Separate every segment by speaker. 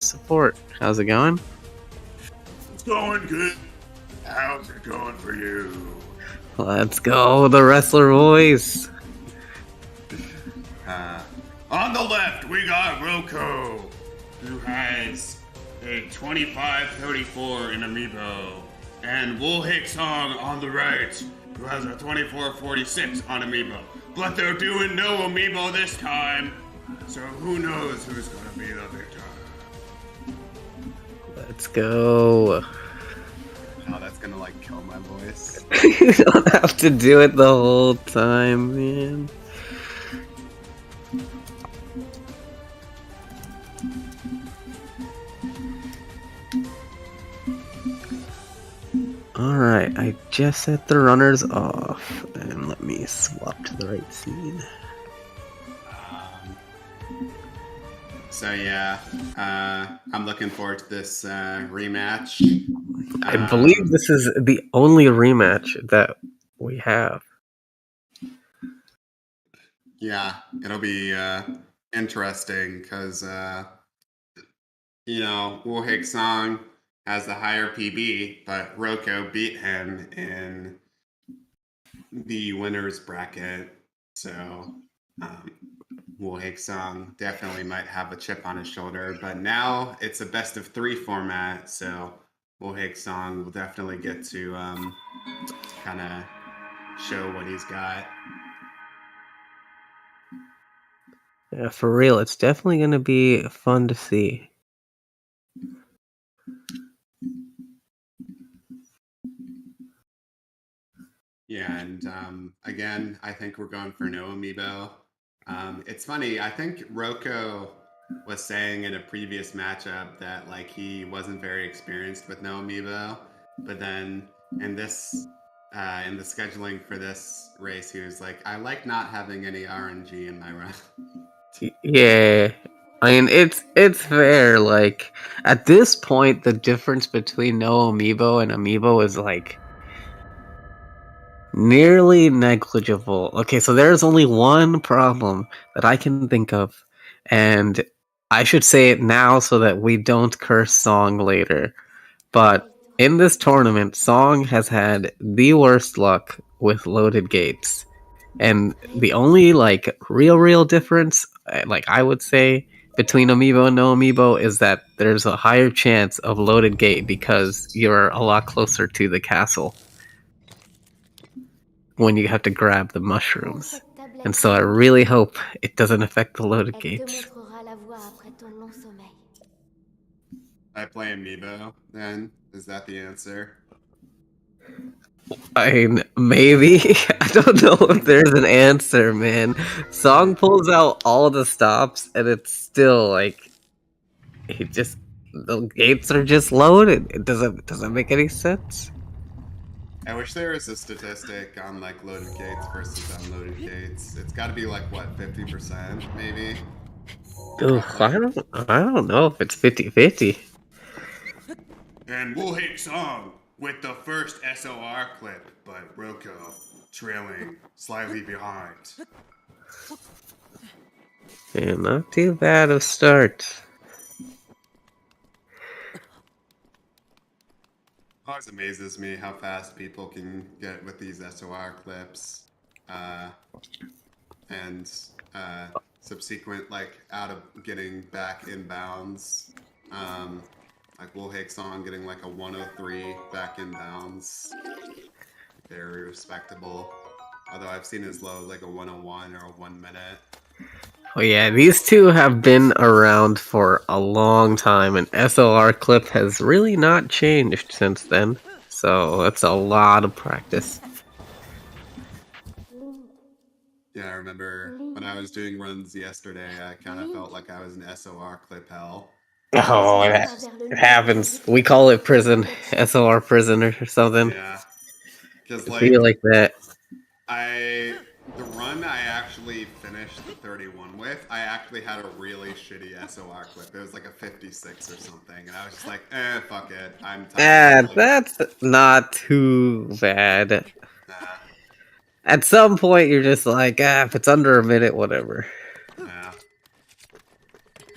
Speaker 1: support. How's it going?
Speaker 2: It's going good. How's it going for you?
Speaker 1: Let's go, the wrestler voice.
Speaker 2: On the left, we got Roko, who has a 25-34 in Amiibo, and Wolhaiksong on the right, who has a 24-46 on Amiibo. But they're doing no Amiibo this time, so who knows who's gonna be the victor.
Speaker 1: Let's go.
Speaker 3: Oh, that's gonna like kill my voice.
Speaker 1: You don't have to do it the whole time, man. Alright, I just set the runners off, and let me swap to the right scene.
Speaker 3: So yeah, I'm looking forward to this rematch.
Speaker 1: I believe this is the only rematch that we have.
Speaker 3: Yeah, it'll be interesting because Wolhaiksong has the higher PB, but Roko beat him in the winners bracket. So Wolhaiksong definitely might have a chip on his shoulder, but now it's a best of 3 format, so Wolhaiksong will definitely get to kind of show what he's got.
Speaker 1: Yeah, for real, it's definitely going to be fun to see.
Speaker 3: Yeah, and again, I think we're going for no Amiibo. It's funny, I think Roko was saying in a previous matchup that like he wasn't very experienced with no Amiibo, but then in this in the scheduling for this race, he was like, I like not having any RNG in my run.
Speaker 1: Yeah, I mean it's fair. Like at this point, the difference between no Amiibo and Amiibo is like nearly negligible. Okay, so there's only one problem that I can think of, and I should say it now so that we don't curse Song later. But in this tournament, Song has had the worst luck with loaded gates. And the only like real difference, like I would say, between Amiibo and no Amiibo is that there's a higher chance of loaded gate because you're a lot closer to the castle when you have to grab the mushrooms. And so I really hope it doesn't affect the loaded gates.
Speaker 3: I play Amiibo, then? Is that the answer?
Speaker 1: I mean, maybe. I don't know if there's an answer, man. Song pulls out all the stops, and it's still like the gates are just loaded. It doesn't make any sense.
Speaker 3: I wish there was a statistic on like loaded gates versus unloaded gates. It's got to be like what, 50% maybe?
Speaker 1: Ugh, I don't know if it's 50-50.
Speaker 2: And Wolhaiksong with the first SOR clip, but Roko trailing slightly behind.
Speaker 1: Yeah, not too bad of start.
Speaker 3: Always amazes me how fast people can get with these SOR clips, and subsequent like out of getting back inbounds. Like Wolhaiksong getting like a 103 back inbounds. Very respectable. Although I've seen as low as like a 101 or a 1 minute.
Speaker 1: Oh yeah, these two have been around for a long time, and SLR clip has really not changed since then. So that's a lot of practice.
Speaker 3: Yeah, I remember when I was doing runs yesterday, I kind of felt like I was in SOR clip hell.
Speaker 1: Oh, it happens. We call it prison, SLR prison or something.
Speaker 3: Yeah, because
Speaker 1: I feel like that.
Speaker 3: The run I actually finished the 31 with, I actually had a really shitty SOR clip. It was like a 56 or something, and I was just like, fuck it, I'm tired.
Speaker 1: That's not too bad.
Speaker 3: Nah.
Speaker 1: At some point, you're just like, if it's under a minute, whatever.
Speaker 3: Yeah.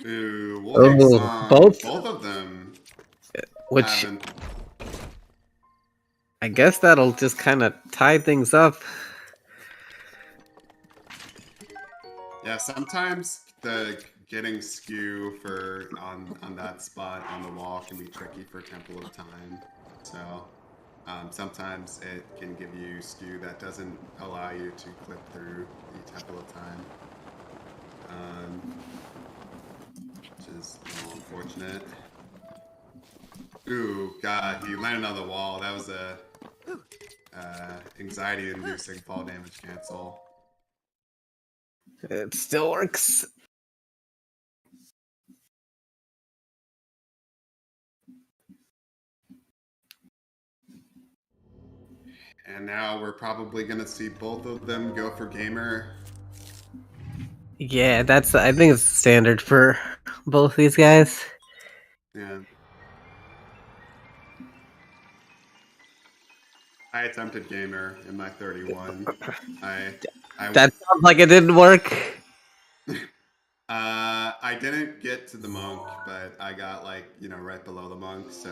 Speaker 3: Ooh,
Speaker 1: Oh,
Speaker 3: Wolhaiksong, both of them
Speaker 1: which
Speaker 3: haven't.
Speaker 1: I guess that'll just kind of tie things up.
Speaker 3: Yeah, sometimes the getting skew on that spot on the wall can be tricky for Temple of Time. So sometimes it can give you skew that doesn't allow you to clip through the Temple of Time, which is a little unfortunate. Ooh, God, he landed on the wall. That was a anxiety-inducing fall damage cancel.
Speaker 1: It still works.
Speaker 3: And now we're probably gonna see both of them go for gamer.
Speaker 1: Yeah, I think it's standard for both these guys.
Speaker 3: Yeah. I attempted gamer in my 31. I
Speaker 1: That sounds like it didn't work.
Speaker 3: I didn't get to the monk, but I got like, right below the monk, so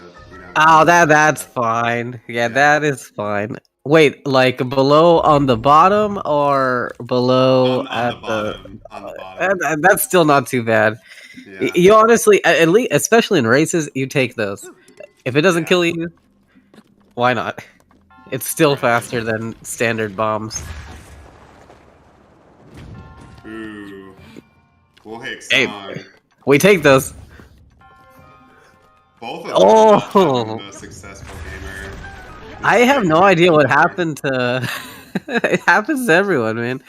Speaker 1: Oh, that's fine. Yeah, that is fine. Wait, like below on the bottom or below
Speaker 3: on
Speaker 1: at
Speaker 3: the bottom. On the bottom.
Speaker 1: That's still not too bad.
Speaker 3: Yeah.
Speaker 1: You honestly, at least, especially in races, you take those. If it doesn't kill you, why not? It's still faster than standard bombs.
Speaker 3: Ooh. Wolhaiksong.
Speaker 1: Hey, we take those.
Speaker 3: Both of them have been the most successful gamer.
Speaker 1: I have no idea what happened to. It happens to everyone, man.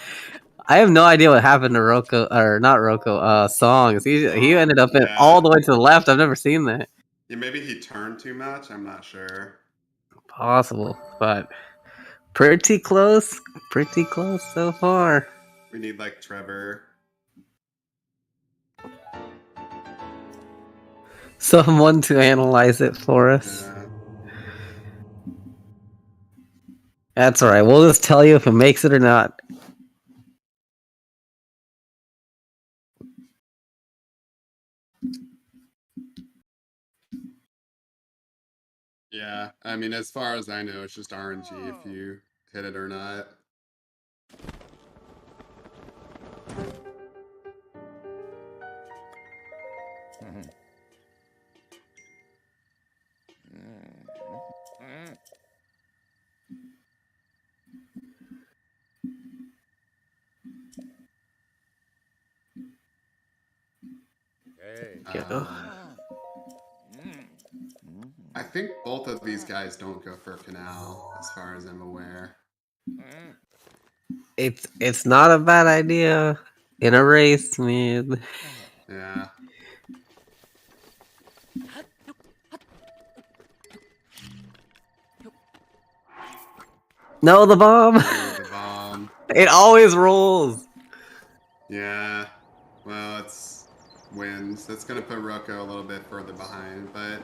Speaker 1: I have no idea what happened to Roko, or not Roko. Songs. He ended up all the way to the left. I've never seen that.
Speaker 3: Yeah, maybe he turned too much. I'm not sure.
Speaker 1: Possible, but pretty close. Pretty close so far.
Speaker 3: We need like Trevor.
Speaker 1: Someone to analyze it for us.
Speaker 3: Yeah.
Speaker 1: That's alright. We'll just tell you if it makes it or not.
Speaker 3: Yeah, I mean, as far as I know, it's just RNG if you hit it or not. I think both of these guys don't go for canal, as far as I'm aware.
Speaker 1: It's not a bad idea in a race, man.
Speaker 3: Yeah.
Speaker 1: No, the bomb.
Speaker 3: The bomb.
Speaker 1: It always rolls.
Speaker 3: Yeah. Well, it's wins. That's gonna put Rocco a little bit further behind, but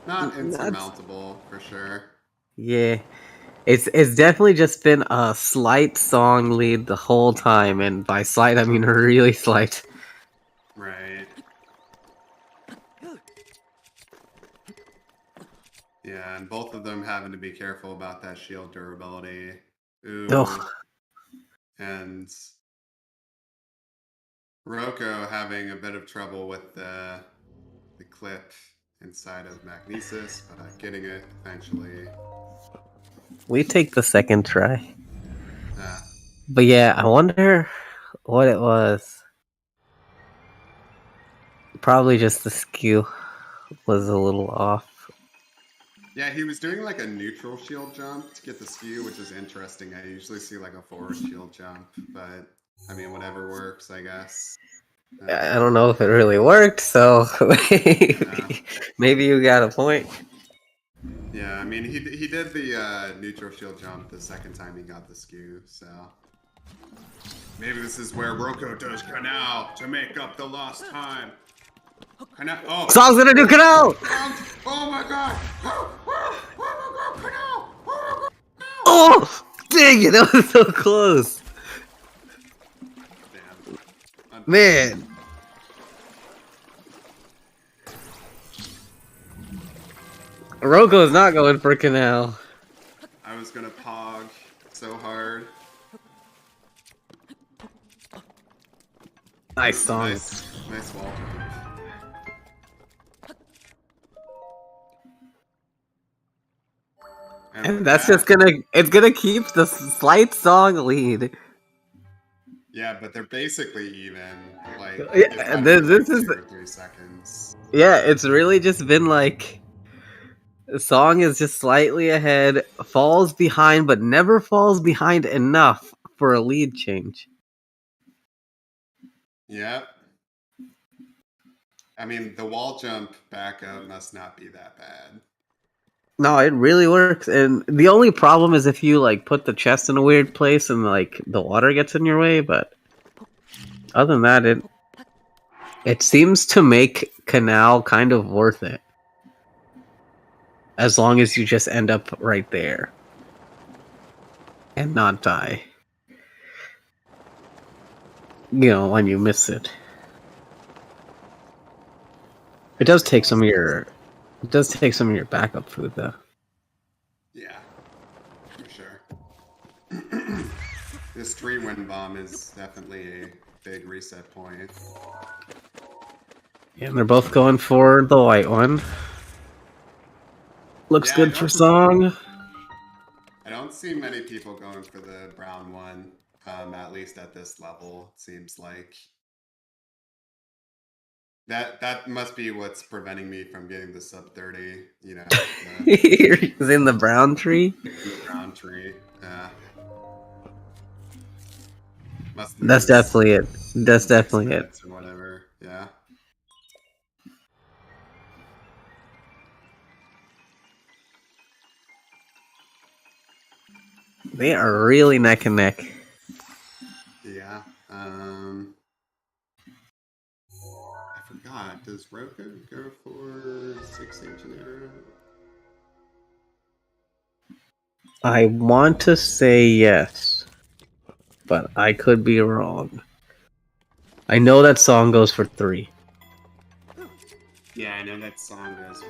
Speaker 3: not insurmountable for sure.
Speaker 1: Yeah. It's definitely just been a slight song lead the whole time, and by slight I mean really slight.
Speaker 3: Right. Yeah, and both of them having to be careful about that shield durability. Ooh.
Speaker 1: Oh.
Speaker 3: And Rocco having a bit of trouble with the clip inside of Magnesis, but getting it eventually.
Speaker 1: We take the second try. But yeah, I wonder what it was. Probably just the skew was a little off.
Speaker 3: Yeah, he was doing like a neutral shield jump to get the skew, which is interesting. I usually see like a forward shield jump, but I mean, whatever works, I guess.
Speaker 1: I don't know if it really worked, so maybe you got a point.
Speaker 3: Yeah, I mean, he did the neutral shield jump the second time he got the skew, so maybe this is where Rocco does canal to make up the lost time. Canal. Oh,
Speaker 1: Song's gonna do canal.
Speaker 3: Oh my god!
Speaker 1: Oh, dang it! That was so close.
Speaker 3: Damn.
Speaker 1: Man. Roko's not going for Canal.
Speaker 3: I was gonna pog so hard.
Speaker 1: Nice song.
Speaker 3: Nice wall jump.
Speaker 1: And that's just gonna keep the slight song lead.
Speaker 3: Yeah, but they're basically even. Like,
Speaker 1: Yeah, this is
Speaker 3: 2 or 3 seconds.
Speaker 1: Yeah, it's really just been like the song is just slightly ahead, falls behind, but never falls behind enough for a lead change.
Speaker 3: Yep. I mean, the wall jump backup must not be that bad.
Speaker 1: No, it really works. And the only problem is if you like put the chest in a weird place and like the water gets in your way, but other than that it seems to make Canal kind of worth it. As long as you just end up right there and not die. You know, when you miss it. It does take some of your backup food though.
Speaker 3: Yeah, for sure. This 3-win bomb is definitely a big reset point.
Speaker 1: Yeah, and they're both going for the white one. Looks good for song.
Speaker 3: I don't see many people going for the brown one, at least at this level. It seems like that must be what's preventing me from getting the sub 30. You know,
Speaker 1: He's in the brown tree.
Speaker 3: The brown tree.
Speaker 1: That's definitely it. That's definitely it.
Speaker 3: Or whatever. Yeah.
Speaker 1: They are really neck and neck.
Speaker 3: Yeah. I forgot. Does Roka go for 6-inch and arrow?
Speaker 1: I want to say yes, but I could be wrong. I know that song goes for 3.
Speaker 3: Yeah, I know that song goes for 3.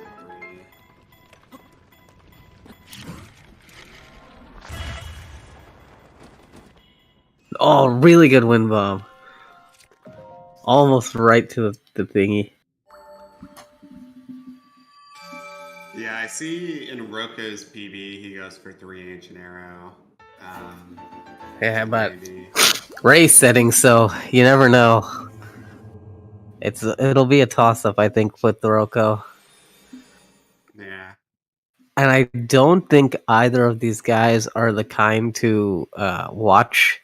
Speaker 1: Oh, really good wind bomb. Almost right to the thingy.
Speaker 3: Yeah, I see in Roka's PB he goes for 3-inch and arrow.
Speaker 1: Yeah, but race setting, so you never know. It'll be a toss up, I think, with the Roko.
Speaker 3: Yeah.
Speaker 1: And I don't think either of these guys are the kind to watch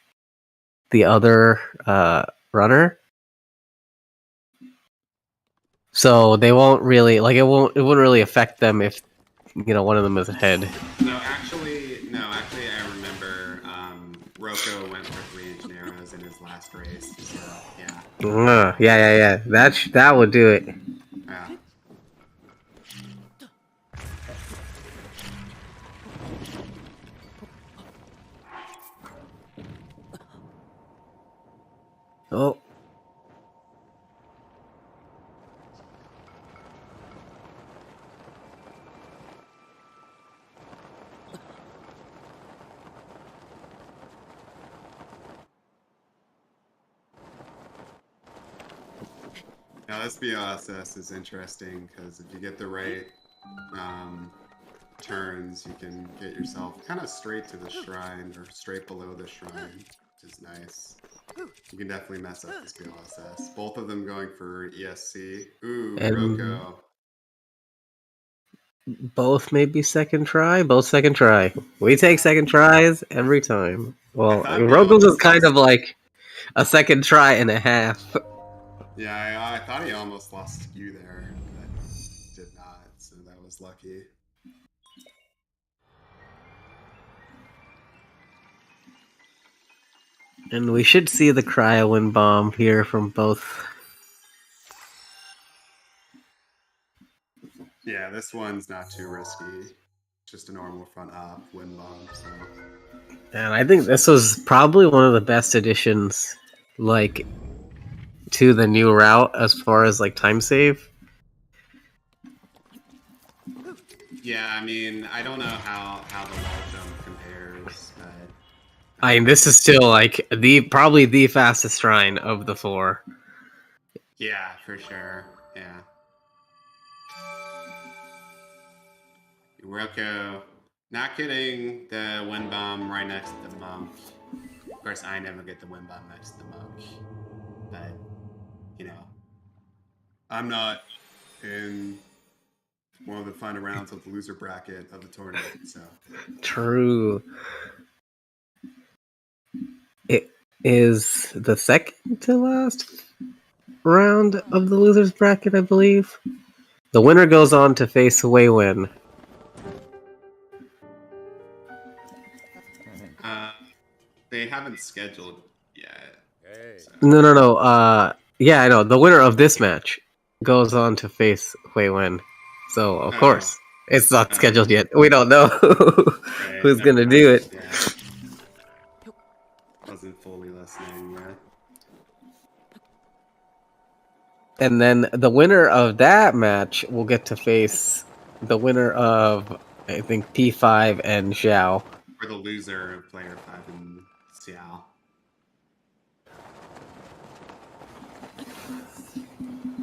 Speaker 1: the other runner. So they won't really it wouldn't really affect them if one of them is ahead.
Speaker 3: No, actually I remember Roko went for 3-inch and arrows in his last race. So yeah.
Speaker 1: Yeah. That would do it.
Speaker 3: Yeah.
Speaker 1: Oh.
Speaker 3: Now this BOSS is interesting because if you get the right turns, you can get yourself kind of straight to the shrine or straight below the shrine, which is nice. You can definitely mess up this BOSS. Both of them going for ESC. Ooh, Roko.
Speaker 1: Both maybe second try. Both second try. We take second tries every time. Well, Roko's is kind of like a second try and a half.
Speaker 3: Yeah, I thought he almost lost skew there, but did not, so that was lucky.
Speaker 1: And we should see the cryo wind bomb here from both.
Speaker 3: Yeah, this one's not too risky. Just a normal front up wind bomb, so.
Speaker 1: And I think this was probably one of the best additions, to the new route as far as time save.
Speaker 3: Yeah, I mean, I don't know how the wall jump compares, but
Speaker 1: I mean, this is still like probably the fastest shrine of the 4.
Speaker 3: yeah, for sure. Yeah. Roko not getting the wind bomb right next to the monk. Of course, I never get the wind bomb next to the monk, but you know, I'm not in one of the final rounds of the loser bracket of the tournament, so.
Speaker 1: True. It is the second to last round of the losers bracket, I believe. The winner goes on to face Wei Win.
Speaker 3: They haven't scheduled yet. So.
Speaker 1: No. Yeah, I know. The winner of this match goes on to face Wei Win. So, of course, it's not scheduled yet. We don't know who's going to do it.
Speaker 3: Yeah. Wasn't fully listening, yeah.
Speaker 1: And then the winner of that match will get to face the winner of, I think, P5 and Xiao.
Speaker 3: Or the loser of Player 5 and Xiao.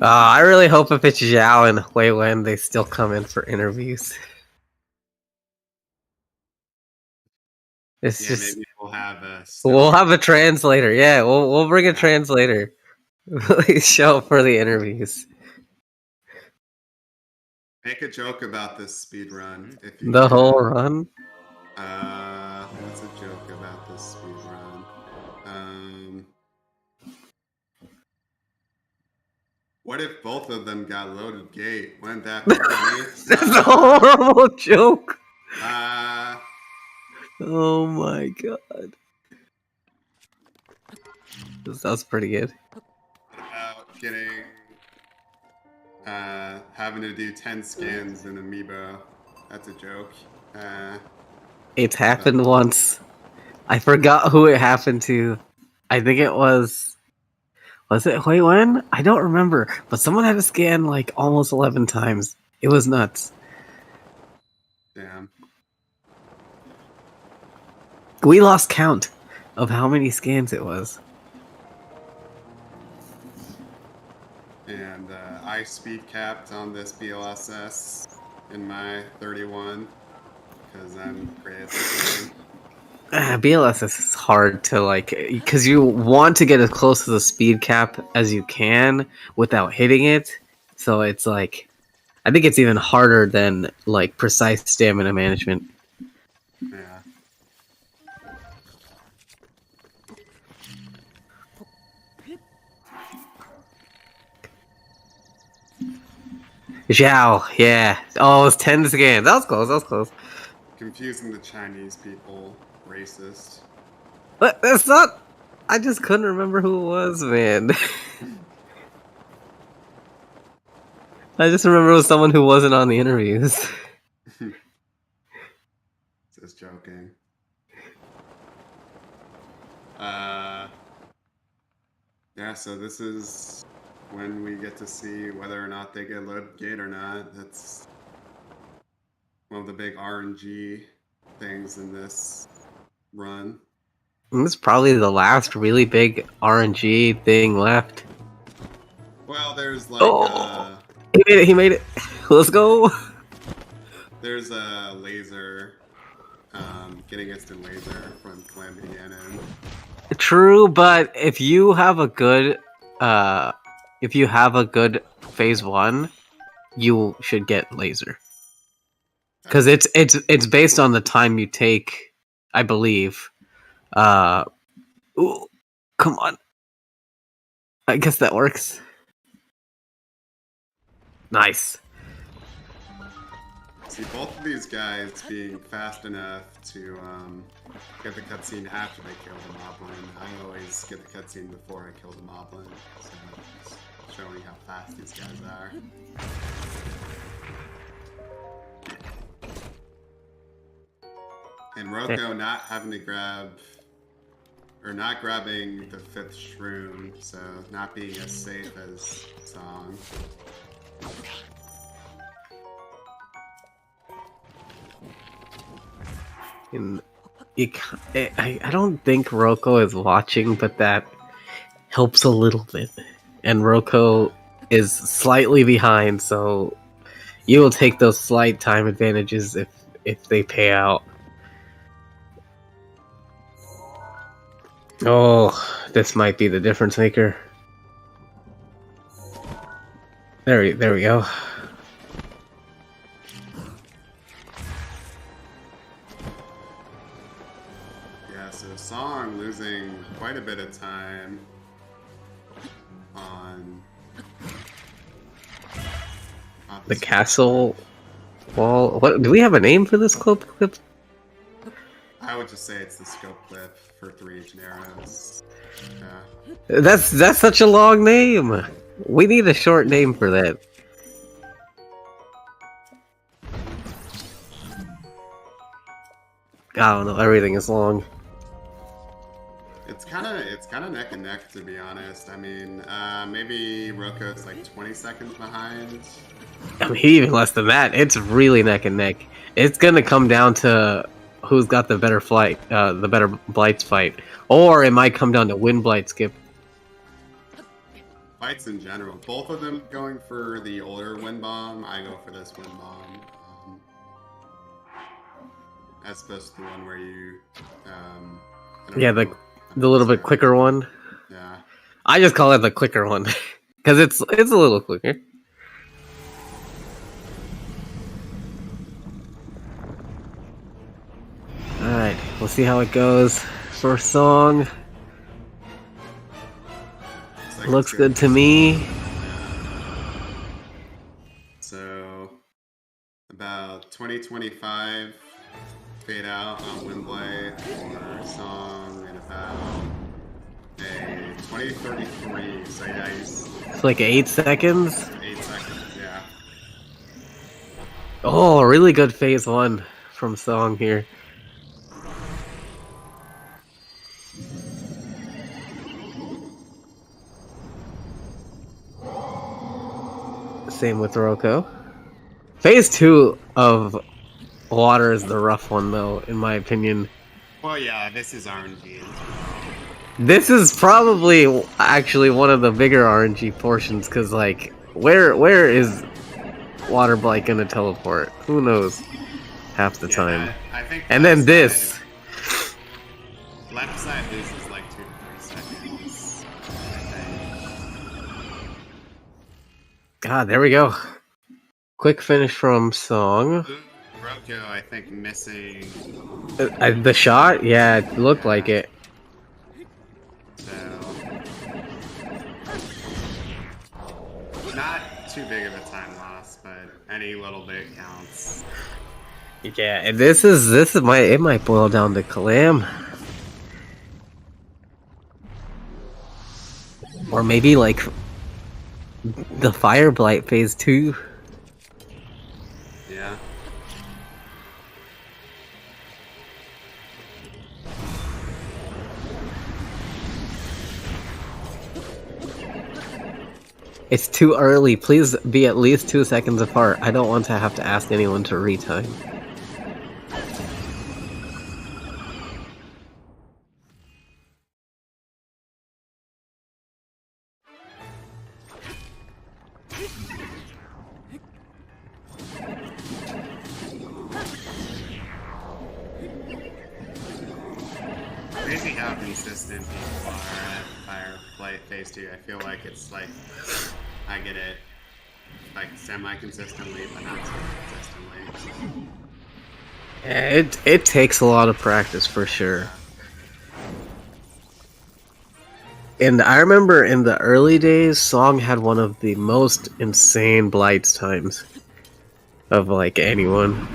Speaker 1: I really hope if it's Xiao and Wei Wen, they still come in for interviews. It's just
Speaker 3: maybe
Speaker 1: we'll have a translator. Yeah, we'll bring a translator. Show up for the interviews.
Speaker 3: Make a joke about this speed run. If you
Speaker 1: the
Speaker 3: can.
Speaker 1: Whole run.
Speaker 3: What's a joke about this speed run? What if both of them got loaded gate? Wouldn't that be funny?
Speaker 1: That's a horrible joke. Oh my god. That was pretty good.
Speaker 3: About getting having to do 10 scans in Amiibo. That's a joke.
Speaker 1: It's happened once. I forgot who it happened to. I think it was it Hui Wen? I don't remember. But someone had to scan like almost 11 times. It was nuts.
Speaker 3: Damn.
Speaker 1: We lost count of how many scans it was.
Speaker 3: And I speed capped on this BLSS in my 31 because I'm great at this game.
Speaker 1: BLSS is hard to like because you want to get as close to the speed cap as you can without hitting it. So it's like I think it's even harder than like precise stamina management.
Speaker 3: Yeah.
Speaker 1: Zhao, yeah. Oh, it's 10 scans. That was close.
Speaker 3: Confusing the Chinese people. Racist.
Speaker 1: But that's not... I just couldn't remember who it was, man. I just remember it was someone who wasn't on the interviews.
Speaker 3: Just joking. Yeah, so this is when we get to see whether or not they get loaded gate or not. That's one of the big RNG things in this run.
Speaker 1: And this is probably the last really big RNG thing left.
Speaker 3: Well, there's like
Speaker 1: he made it. Let's go.
Speaker 3: There's a laser, getting instant laser from Calamity Ganon.
Speaker 1: True, but if you have a good phase 1, you should get laser. Because it's based on the time you take, I believe. Ooh, come on. I guess that works. Nice.
Speaker 3: See, both of these guys being fast enough to get the cutscene after they kill the moblin. I always get the cutscene before I kill the moblin, so it's showing how fast these guys are. And Roko not having to not grabbing the 5th shroom, so not being as safe as Song.
Speaker 1: And I don't think Roko is watching, but that helps a little bit. And Roko is slightly behind, so you will take those slight time advantages if they pay out. Oh, this might be the difference maker. There we go.
Speaker 3: Yeah, so Song losing quite a bit of time on
Speaker 1: The castle wall. What do we have a name for this clip?
Speaker 3: I would just say it's the scope clip for 3 Generos. Yeah.
Speaker 1: That's such a long name. We need a short name for that. I don't know. Everything is long.
Speaker 3: It's kind of neck and neck, to be honest. I mean, maybe Roko's like 20 seconds behind.
Speaker 1: I mean, even less than that. It's really neck and neck. It's gonna come down to who's got the better flight, the better Blights fight, or it might come down to win Blight skip.
Speaker 3: Fights in general, both of them going for the older wind bomb. I go for this wind bomb, as opposed to the one where you,
Speaker 1: yeah, the little bit quicker one.
Speaker 3: Yeah,
Speaker 1: I just call it the quicker one because it's a little quicker. All right, we'll see how it goes. First song. Looks good to me.
Speaker 3: So, about 2025 fade out on Windblade for Song, and about a 2033. So yeah,
Speaker 1: It's like 8 seconds.
Speaker 3: 8 seconds. Yeah.
Speaker 1: Oh, really good phase 1 from Song here. Same with Roko. Phase 2 of water is the rough one, though, in my opinion.
Speaker 3: Well, yeah, this is RNG.
Speaker 1: This is probably actually one of the bigger RNG portions, because, like, where is Water Blight gonna teleport? Who knows? Half the time.
Speaker 3: I think.
Speaker 1: And then this.
Speaker 3: Left side loses like 2 to 3 seconds.
Speaker 1: God, there we go. Quick finish from Song.
Speaker 3: Roko, I think, missing.
Speaker 1: The shot? Yeah, it looked like it.
Speaker 3: So. Not too big of a time loss, but any little bit counts.
Speaker 1: Yeah, and this might boil down to Kalam. Or maybe like the Fire Blight phase 2.
Speaker 3: Yeah.
Speaker 1: It's too early. Please be at least 2 seconds apart. I don't want to have to ask anyone to retime.
Speaker 3: Crazy how consistent people are at Fire Blight phase 2. I feel like it's like I get it like semi-consistently, but not so consistently.
Speaker 1: Yeah, it takes a lot of practice for sure. And I remember in the early days, Song had one of the most insane Blights times of like anyone.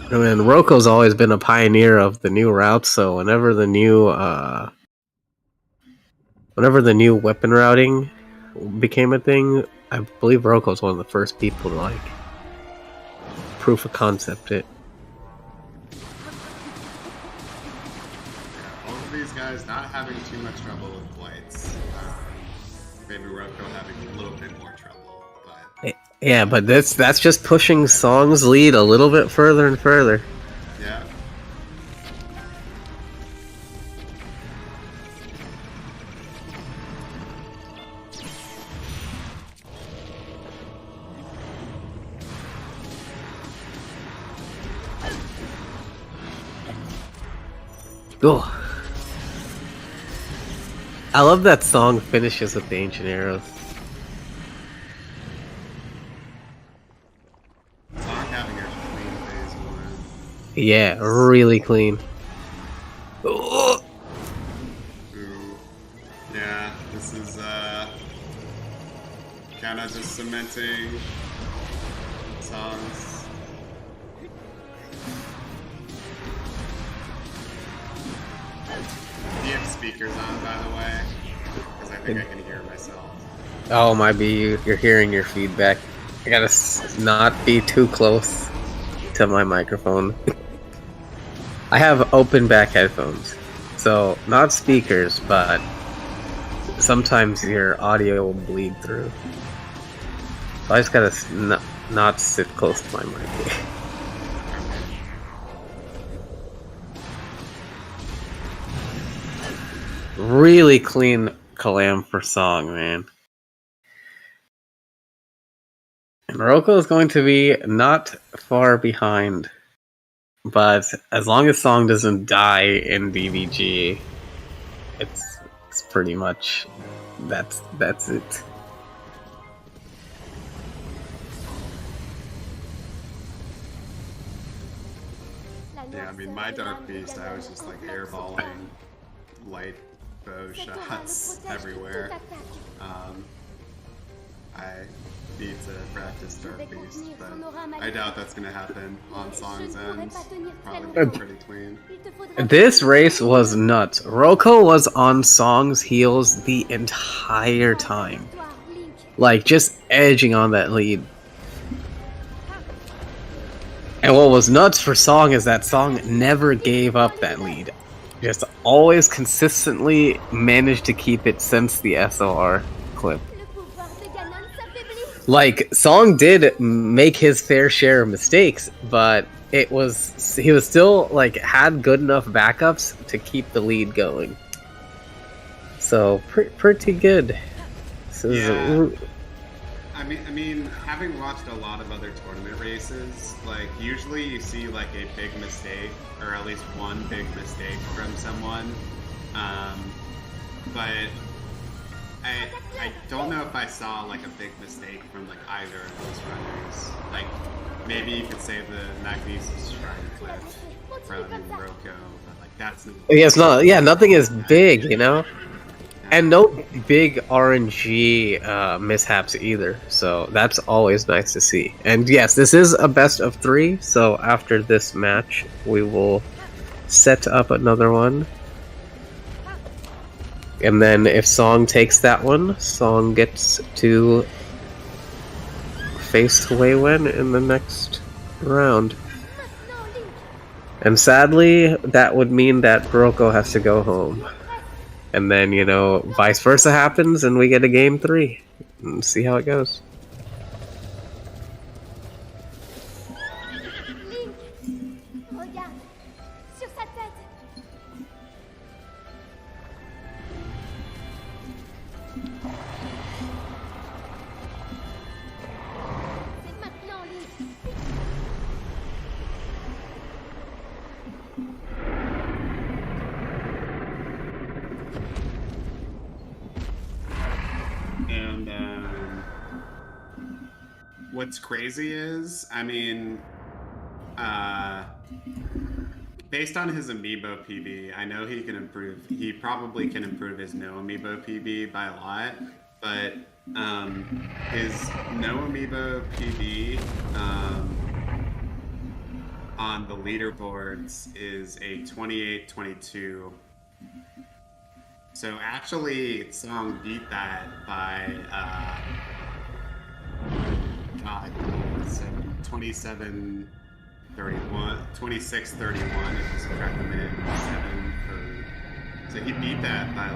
Speaker 1: I mean, Roko's always been a pioneer of the new routes, so whenever the new weapon routing became a thing, I believe Roko's one of the first people to like proof of concept it.
Speaker 3: these guys not having too much trouble with blights. Maybe Roko having a little bit more trouble, but
Speaker 1: Yeah, but that's just pushing Song's lead a little bit further and further.
Speaker 3: yeah.
Speaker 1: Oh. I love that Song finishes with the ancient arrows.
Speaker 3: Song having a clean phase one.
Speaker 1: Yeah, really clean. Oh.
Speaker 3: Ooh. Yeah, this is kind of just cementing Song's. Do you have speakers on, by the way? Because I think I can hear myself.
Speaker 1: Oh, might be you're hearing your feedback. I gotta not be too close to my microphone. I have open back headphones, so not speakers, but sometimes your audio will bleed through. So I just gotta not sit close to my mic. Really clean Kalam for Song, man. And Roko is going to be not far behind. But as long as Song doesn't die in DVG, it's pretty much that's it.
Speaker 3: Yeah, I mean, my Dark Beast, I was just like airballing light bow shots everywhere. I need to practice Dark Beast, but I doubt that's going to happen on Song's end. Probably be pretty clean.
Speaker 1: This race was nuts. Roko was on Song's heels the entire time. Like, just edging on that lead. And what was nuts for Song is that Song never gave up that lead. Just always consistently managed to keep it since the SOR clip. Like, Song did make his fair share of mistakes, but he was still, like, had good enough backups to keep the lead going. So, pretty good.
Speaker 3: Yeah. I mean, having watched a lot of other tournament races, like, usually you see, like, a big mistake, or at least one big mistake from someone, but I don't know if I saw, like, a big mistake from, like, either of those runners. Like, maybe you could say the Magnesis Shrine clip from Roko, but, like, that's...
Speaker 1: Yes, nothing is big, you know? And no big RNG mishaps either, so that's always nice to see. And yes, this is a best of 3, so after this match, we will set up another one. And then if Song takes that one, Song gets to face Wei Wen in the next round. And sadly, that would mean that Roko has to go home. And then, you know, vice versa happens and we get a game 3. And see how it goes.
Speaker 3: What's crazy is, I mean, based on his amiibo PB, I know he can improve. He probably can improve his no amiibo PB by a lot, but his no amiibo PB on the leaderboards is a 28-22. So actually, Song beat that by so 27-31, 26-31 if you subtract the minute 7 for So he beat that by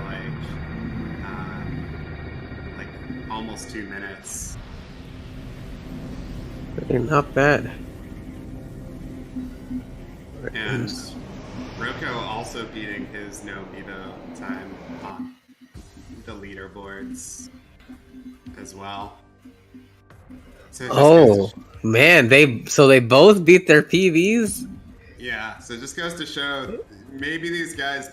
Speaker 3: like almost 2 minutes.
Speaker 1: They're not bad.
Speaker 3: And Roko also beating his no amiibo time on the leaderboards as well. So
Speaker 1: man, they both beat their PBs?
Speaker 3: Yeah, so it just goes to show maybe these guys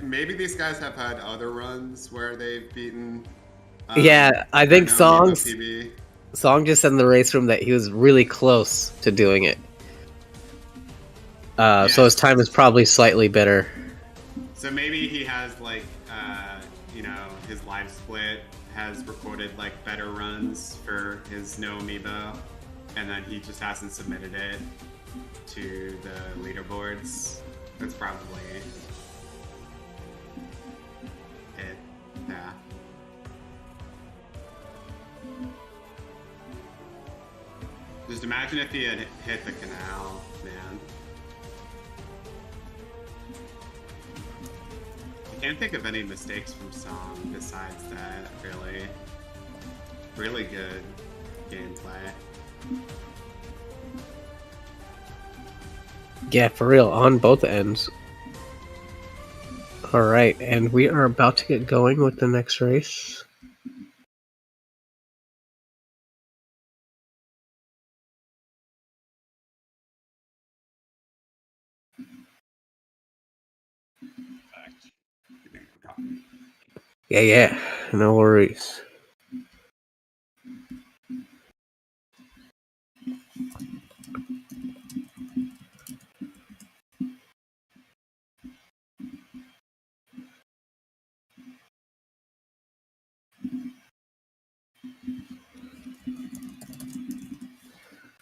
Speaker 3: maybe these guys have had other runs where they've beaten
Speaker 1: yeah, I think
Speaker 3: no
Speaker 1: Song just said in the race room that he was really close to doing it. Yeah. So his time is probably slightly better.
Speaker 3: So maybe he has like his live split has recorded like better runs for his no amiibo, and then he just hasn't submitted it to the leaderboards. That's probably it. Yeah. Just imagine if he had hit the canal, man. I can't think of any mistakes from Song besides that, really. Really good gameplay.
Speaker 1: Yeah, for real, on both ends. Alright, and we are about to get going with the next race. Yeah, no worries.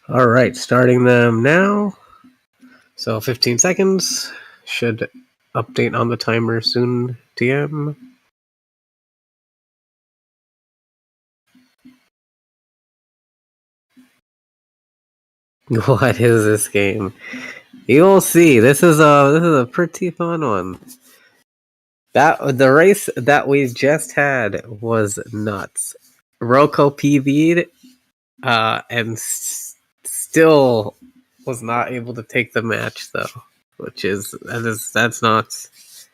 Speaker 1: Alright, starting them now. So 15 seconds. Should update on the timer soon, TM. What is this game? You'll see. This is a pretty fun one. The race that we just had was nuts. Roko PB'd, and still was not able to take the match though, that's nuts.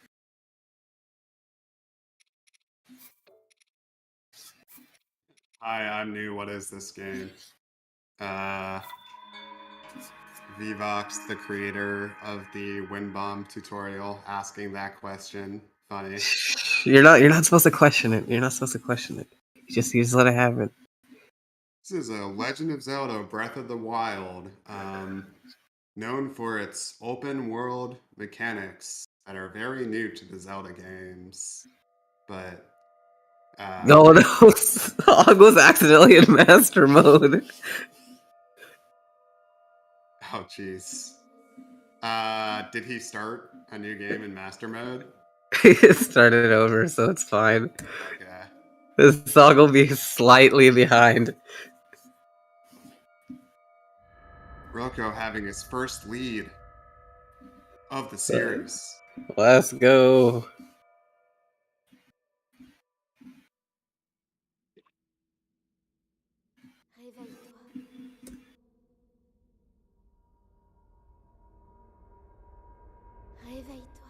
Speaker 3: Hi, I'm new. What is this game? Vivox, the creator of the Wind Bomb tutorial, asking that question. Funny.
Speaker 1: You're not supposed to question it. You just let it happen.
Speaker 3: This is a Legend of Zelda: Breath of the Wild, known for its open world mechanics that are very new to the Zelda games. But
Speaker 1: no, Hog was accidentally in master mode.
Speaker 3: Oh, jeez. Did he start a new game in master mode?
Speaker 1: He started over, so it's fine.
Speaker 3: Okay.
Speaker 1: This song will be slightly behind.
Speaker 3: Roko having his first lead of the series.
Speaker 1: Let's go.
Speaker 4: Réveille-toi.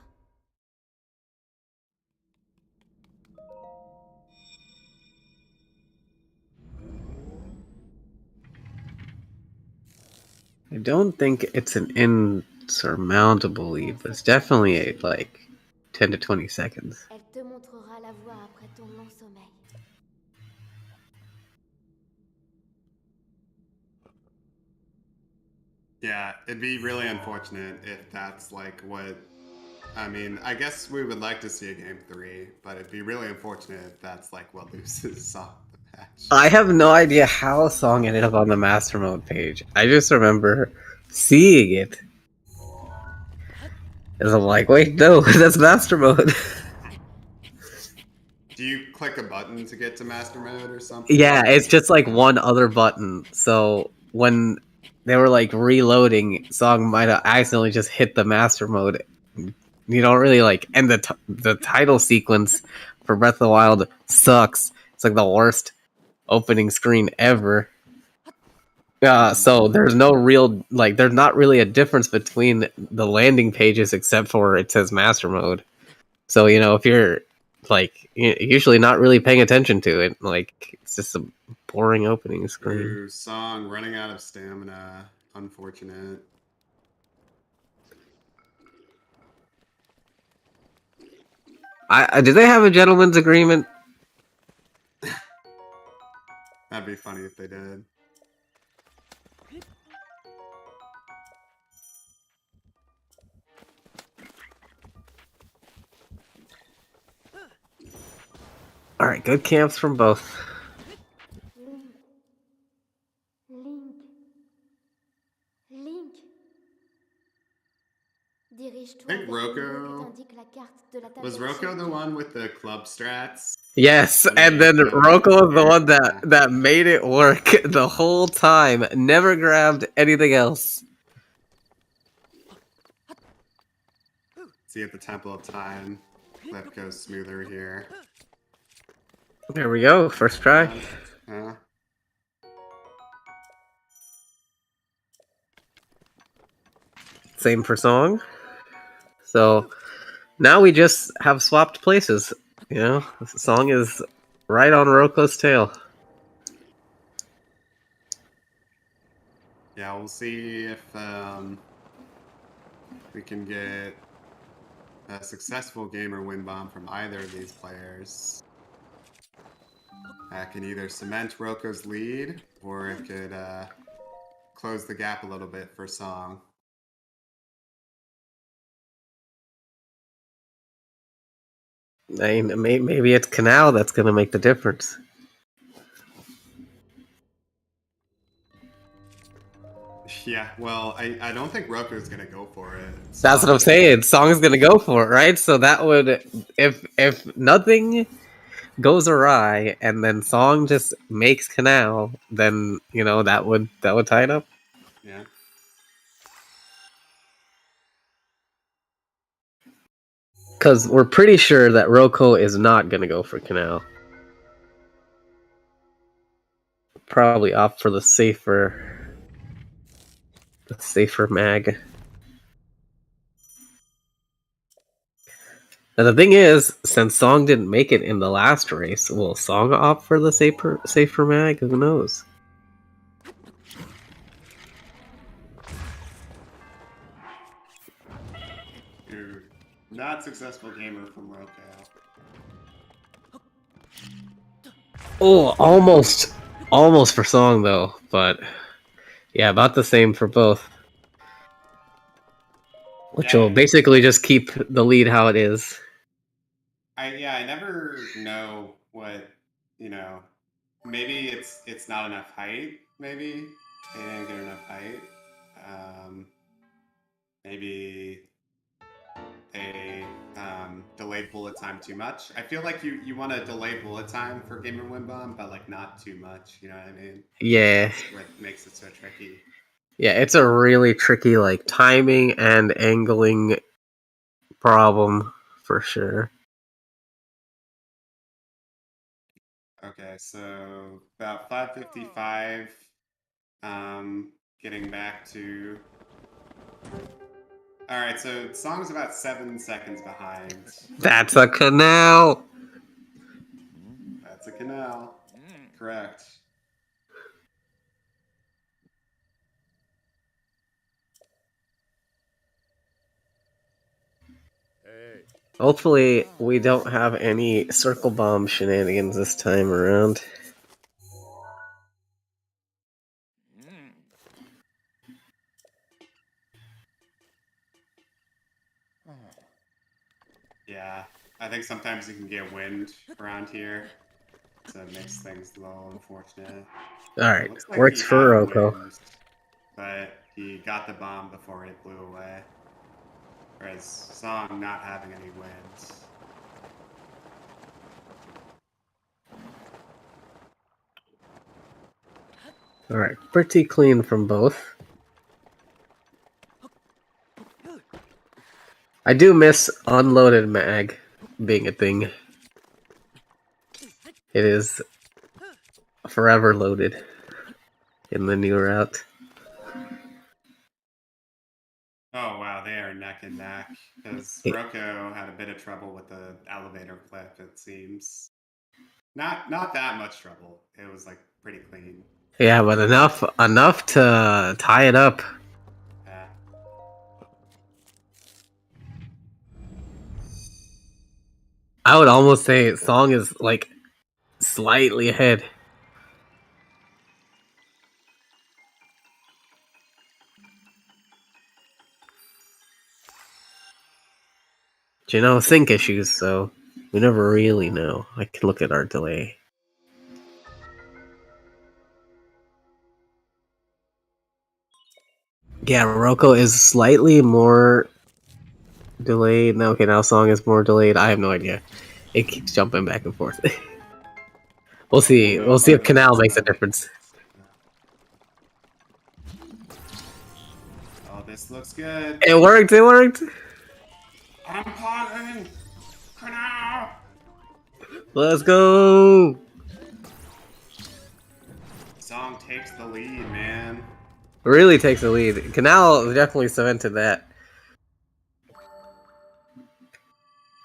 Speaker 1: I don't think it's an insurmountable lead, but it's definitely a, like 10 to 20 seconds.
Speaker 4: Elle te montrera la voie après ton long sommeil.
Speaker 3: Yeah, it'd be really unfortunate if that's like what. I mean, I guess we would like to see a game 3, but it'd be really unfortunate if that's like what loses the match.
Speaker 1: I have no idea how a song ended up on the master mode page. I just remember seeing it. And I'm like, wait, no, that's master mode.
Speaker 3: Do you click a button to get to master mode or something?
Speaker 1: Yeah, it's just like one other button. So when they were like reloading, song might have accidentally just hit the master mode you don't really like. And the title sequence for Breath of the Wild sucks. It's like the worst opening screen ever. So there's no real like. There's not really a difference between the landing pages except for it says Master Mode. So if you're like usually not really paying attention to it, like it's just a boring opening screen.
Speaker 3: Ooh, Song running out of stamina. Unfortunate.
Speaker 1: Do they have a gentleman's agreement?
Speaker 3: That'd be funny if they did.
Speaker 1: All right, good camps from both.
Speaker 4: Link. Dirige-toi
Speaker 3: I think
Speaker 4: vers le numéro
Speaker 3: Rocco-
Speaker 4: que t'indique la carte de la table
Speaker 3: Was
Speaker 4: des
Speaker 3: Rocco the
Speaker 4: échecs.
Speaker 3: one with the club strats?
Speaker 1: Yes, and then Rocco was the one that made it work the whole time. Never grabbed anything else.
Speaker 3: See, at the Temple of Time, clip goes smoother here.
Speaker 1: There we go, first try. Same for Song. So now we just have swapped places. Song is right on Rocco's tail.
Speaker 3: Yeah, we'll see if we can get a successful gamer win bomb from either of these players. That can either cement Rocco's lead, or it could close the gap a little bit for Song.
Speaker 1: Maybe it's Canal that's going to make the difference.
Speaker 3: Yeah, well, I don't think Rocco's going to go for it.
Speaker 1: That's what I'm saying. Song's going to go for it, right? So that would, if nothing goes awry and then Song just makes Canal, then that would tie it up.
Speaker 3: Yeah.
Speaker 1: Because we're pretty sure that Rocco is not going to go for Canal. Probably opt for the safer mag. Now the thing is, since Song didn't make it in the last race, will Song opt for the safer mag? Who knows?
Speaker 3: Dude, not successful gamer from Rocco.
Speaker 1: Oh, almost for Song though, but yeah, about the same for both. Which will basically just keep the lead how it is.
Speaker 3: I never know what, maybe it's not enough height, maybe. They didn't get enough height. Maybe they delayed bullet time too much. I feel like you want to delay bullet time for Gamer Win Bomb, but like not too much, you know what I mean?
Speaker 1: Yeah.
Speaker 3: That's what makes it so tricky.
Speaker 1: Yeah, it's a really tricky like timing and angling problem for sure.
Speaker 3: Okay, so about 5:55. Getting back to. All right, so Song's about 7 seconds behind.
Speaker 1: That's a Canal.
Speaker 3: That's a Canal. Correct.
Speaker 1: Hopefully, we don't have any circle bomb shenanigans this time around.
Speaker 3: Yeah, I think sometimes you can get wind around here, so it makes things a little unfortunate.
Speaker 1: Alright,
Speaker 3: Like
Speaker 1: works for Rocco.
Speaker 3: But he got the bomb before it blew away. Whereas Song not having any winds.
Speaker 1: Alright, pretty clean from both. I do miss unloaded mag being a thing. It is forever loaded in the new route.
Speaker 3: Oh wow, they are neck and neck because Roko had a bit of trouble with the elevator clip. It seems not that much trouble. It was like pretty clean.
Speaker 1: Yeah, but enough to tie it up.
Speaker 3: Yeah.
Speaker 1: I would almost say Song is like slightly ahead. But, you know, sync issues, so we never really know. I can look at our delay. Yeah, Roko is slightly more delayed. No, okay, now Song is more delayed. I have no idea. It keeps jumping back and forth. We'll see. We'll see if Canal makes a difference.
Speaker 3: Oh, this looks good.
Speaker 1: It worked. It worked.
Speaker 3: I'm pausing. Canal.
Speaker 1: Let's go.
Speaker 3: Song takes the lead, man.
Speaker 1: Really takes the lead. Canal definitely cemented that.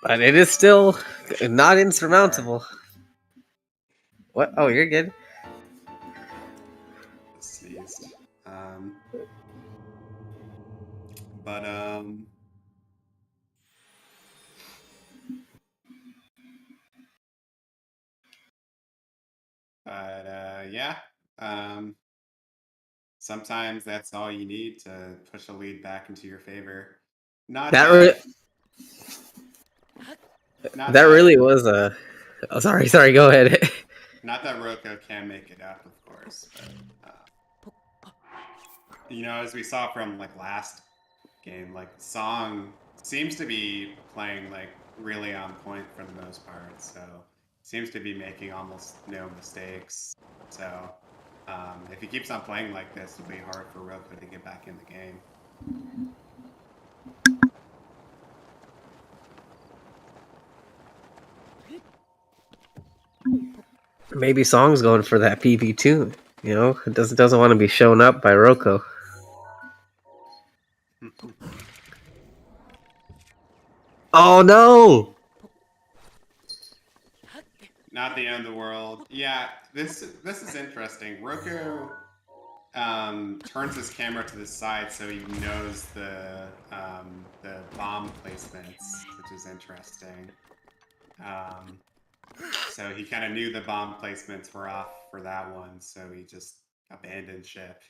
Speaker 1: But it is still not insurmountable. What? Oh, you're good.
Speaker 3: Sneezed. Yeah. Sometimes that's all you need to push a lead back into your favor. Not
Speaker 1: That really was a. Oh, sorry. Go ahead.
Speaker 3: Not that Roko can make it up, of course, but you know, as we saw from like last game, like Song seems to be playing like really on point for the most part. So seems to be making almost no mistakes. So if he keeps on playing like this, it'll be hard for Roko to get back in the game.
Speaker 1: Maybe Song's going for that PB2. You know, it doesn't want to be shown up by Roko. Oh no!
Speaker 3: Not the end of the world. Yeah, this is interesting. Roko turns his camera to the side so he knows the bomb placements, which is interesting. So he kind of knew the bomb placements were off for that one, so he just abandoned ship.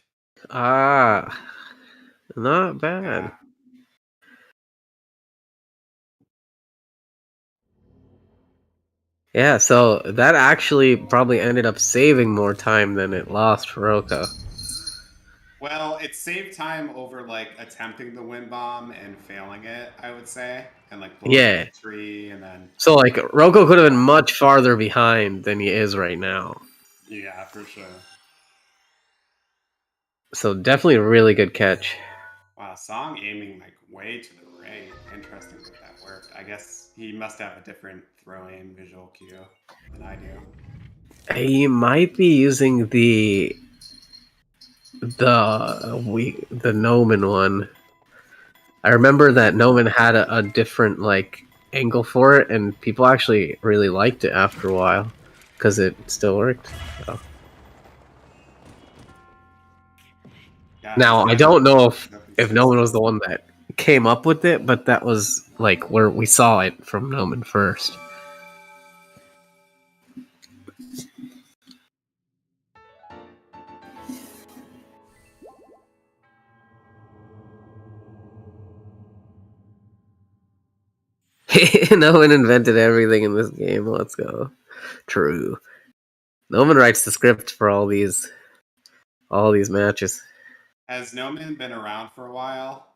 Speaker 1: Ah, not bad.
Speaker 3: Yeah.
Speaker 1: Yeah, so that actually probably ended up saving more time than it lost for Roko.
Speaker 3: Well, it saved time over like attempting the wind bomb and failing it, I would say, and like blowing up the tree, and then.
Speaker 1: So like Roko could have been much farther behind than he is right now.
Speaker 3: Yeah, for sure.
Speaker 1: So definitely a really good catch.
Speaker 3: Wow, Song aiming like way to the right. Interesting that that worked. I guess he must have a different throw-aim visual cue than I do.
Speaker 1: He might be using the Nomen one. I remember that Nomen had a different like angle for it, and people actually really liked it after a while because it still worked. So.
Speaker 3: Yeah,
Speaker 1: Now I don't know if Nomen was the one that came up with it, but that was like where we saw it from Nomen first. No one invented everything in this game. Let's go. True. No one writes the script for all these matches.
Speaker 3: Has Nomen been around for a while?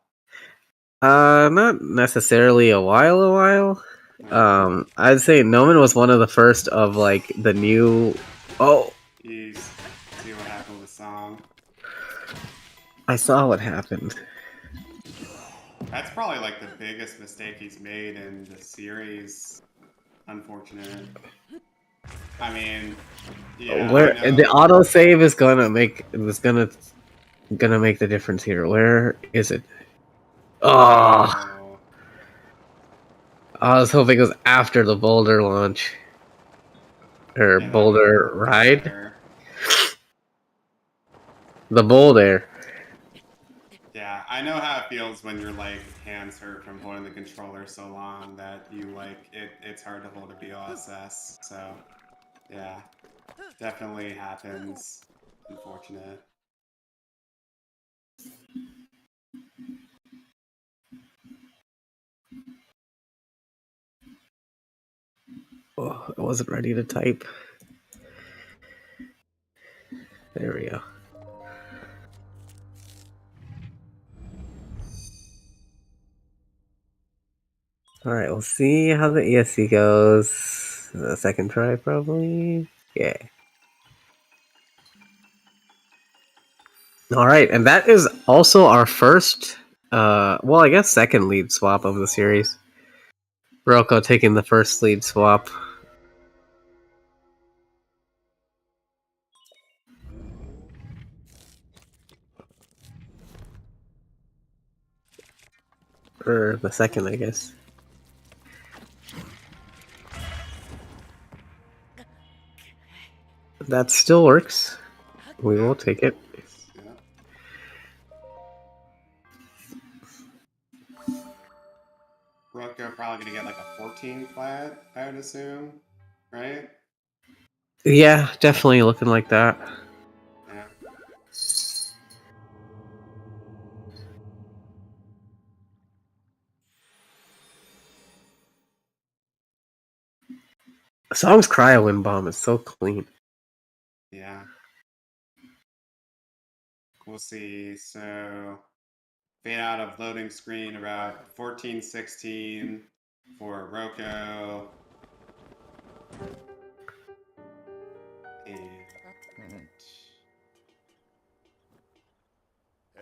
Speaker 1: Not necessarily a while. I'd say Nomen was one of the first of like the new. Oh,
Speaker 3: Jeez. See what happened with Song.
Speaker 1: I saw what happened.
Speaker 3: That's probably like the biggest mistake he's made in the series. Unfortunate. I mean, yeah, I
Speaker 1: Where the
Speaker 3: know.
Speaker 1: autosave is gonna make the difference here. Where is it? Oh,
Speaker 3: Oh,
Speaker 1: I was hoping it was after the boulder launch or
Speaker 3: yeah, that would have
Speaker 1: boulder
Speaker 3: worked
Speaker 1: ride.
Speaker 3: better.
Speaker 1: The boulder.
Speaker 3: Yeah, I know how it feels when your like hands hurt from holding the controller so long that you like it's hard to hold a BOSS. So yeah, definitely happens. Unfortunate.
Speaker 1: Oh, I wasn't ready to type. There we go. All right, we'll see how the ESC goes. The second try, probably. Yeah. All right, and that is also our first, well, I guess second lead swap of the series. Roko taking the first lead swap. Or the second, I guess. That still works. We will take it.
Speaker 3: Yeah. Rocco probably gonna get like a 14 flat, I would assume, right?
Speaker 1: Yeah, definitely looking like that.
Speaker 3: Yeah.
Speaker 1: Song's Cryo Wind Bomb is so clean.
Speaker 3: Yeah. We'll see. So fade out of loading screen about 14:16 for Rocco. And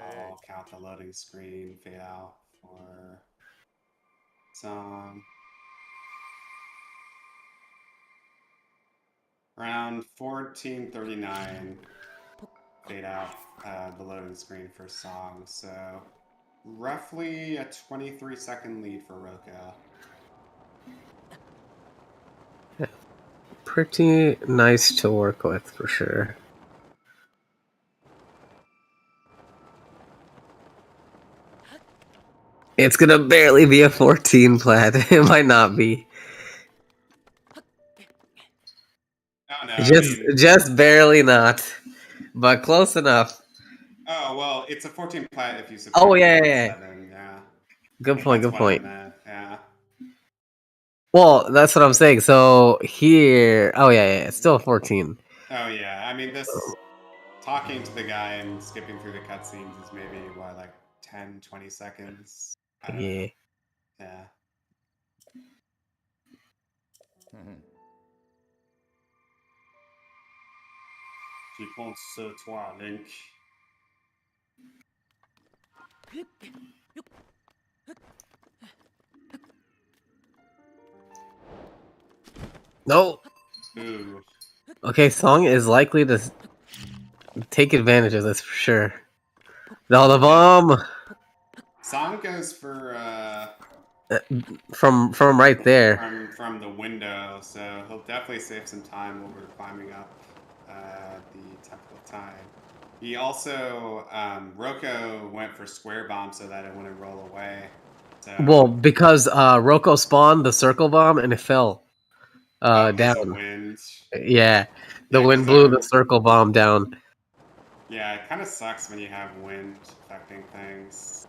Speaker 3: I'll count the loading screen fade out for Song. Around 14:39 fade out the loading screen for Song. So roughly a 23-second lead for Rocco.
Speaker 1: Pretty nice to work with, for sure. It's gonna barely be a 14 plat. It might not be.
Speaker 3: Oh no, I mean,
Speaker 1: Just barely not. But close enough.
Speaker 3: oh well, it's a 14 plat if you
Speaker 1: Oh,
Speaker 3: subtract
Speaker 1: yeah,
Speaker 3: the
Speaker 1: yeah, yeah.
Speaker 3: 7. Yeah,
Speaker 1: Good point,
Speaker 3: that's
Speaker 1: good
Speaker 3: what I
Speaker 1: point.
Speaker 3: meant. Yeah.
Speaker 1: Well, that's what I'm saying. So here, oh yeah, it's still 14.
Speaker 3: Oh yeah. I mean, this talking to the guy and skipping through the cutscenes is maybe what, like 10, 20 seconds. I don't know.
Speaker 1: Yeah.
Speaker 3: Yeah. J'y compte sur toi, Link.
Speaker 1: No.
Speaker 3: Ooh.
Speaker 1: Okay, Song is likely to take advantage of this for sure. No, the bomb
Speaker 3: Song goes for
Speaker 1: from right there.
Speaker 3: from the window, so he'll definitely save some time when we're climbing up the Temple of Time. He also Rocco went for square bomb so that it wouldn't roll away. So
Speaker 1: Well, because Roko spawned the circle bomb and it fell
Speaker 3: because of
Speaker 1: down.
Speaker 3: wind.
Speaker 1: Yeah, the
Speaker 3: Yeah,
Speaker 1: wind
Speaker 3: because
Speaker 1: blew the circle bomb down.
Speaker 3: yeah, it kind of sucks when you have wind affecting things.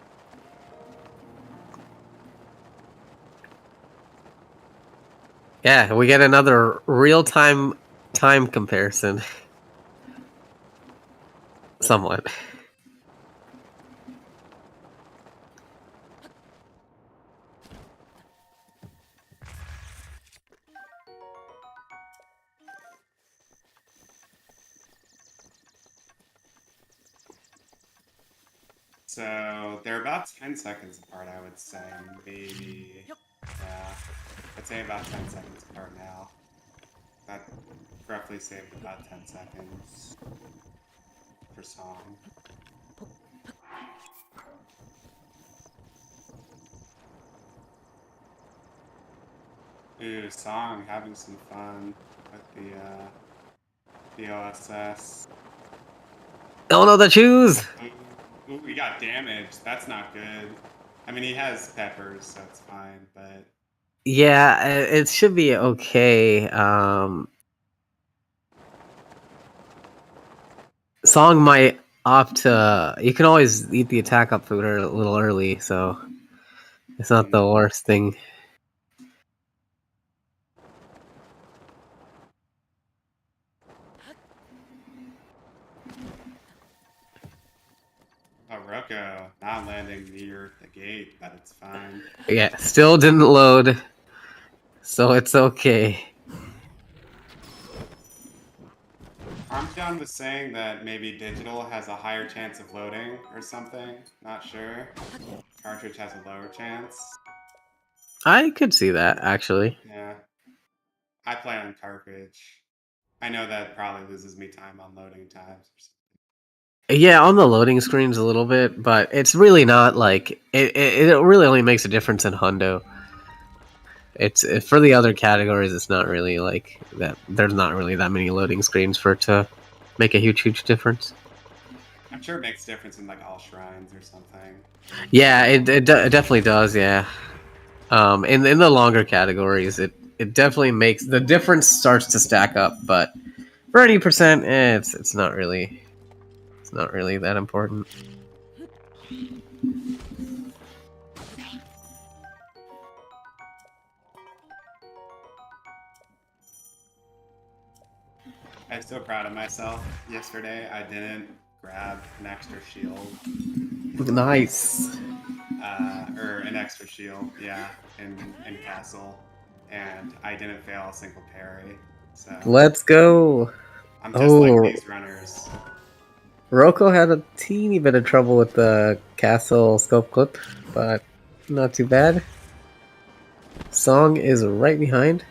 Speaker 1: Yeah, we get another real-time time comparison. Somewhat.
Speaker 3: So they're about 10 seconds apart, I would say. Maybe. Yeah. I'd say about 10 seconds apart now. That roughly saved about 10 seconds for Song. Ooh, Song having some fun with the OSS.
Speaker 1: Oh no, the shoes!
Speaker 3: Ooh, we got damage. That's not good. I mean, he has peppers, so it's fine, but
Speaker 1: Yeah, it should be okay. Song might opt to. You can always eat the attack up food a little early, so it's not the worst thing.
Speaker 3: oh, Rocco not landing near the gate, but it's fine.
Speaker 1: Yeah, still didn't load, so it's okay.
Speaker 3: Armstrong was saying that maybe digital has a higher chance of loading or something. Not sure. Cartridge has a lower chance.
Speaker 1: I could see that, actually.
Speaker 3: Yeah. I play on cartridge. I know that probably loses me time on loading times.
Speaker 1: Yeah, on the loading screens a little bit, but it's really not like it really only makes a difference in hundo. It's for the other categories. It's not really like that. There's not really that many loading screens for it to make a huge difference.
Speaker 3: I'm sure it makes a difference in like all shrines or something.
Speaker 1: Yeah, it definitely does. Yeah, in the longer categories, it definitely makes the difference starts to stack up. But for any percent, it's not really that important.
Speaker 3: I'm so proud of myself. Yesterday, I didn't grab an extra shield.
Speaker 1: Nice.
Speaker 3: Or an extra shield, yeah, in Castle. And I didn't fail a single parry. So
Speaker 1: Let's go.
Speaker 3: I'm just like these runners.
Speaker 1: Rocco had a teeny bit of trouble with the castle scope clip, but not too bad. Song is right behind.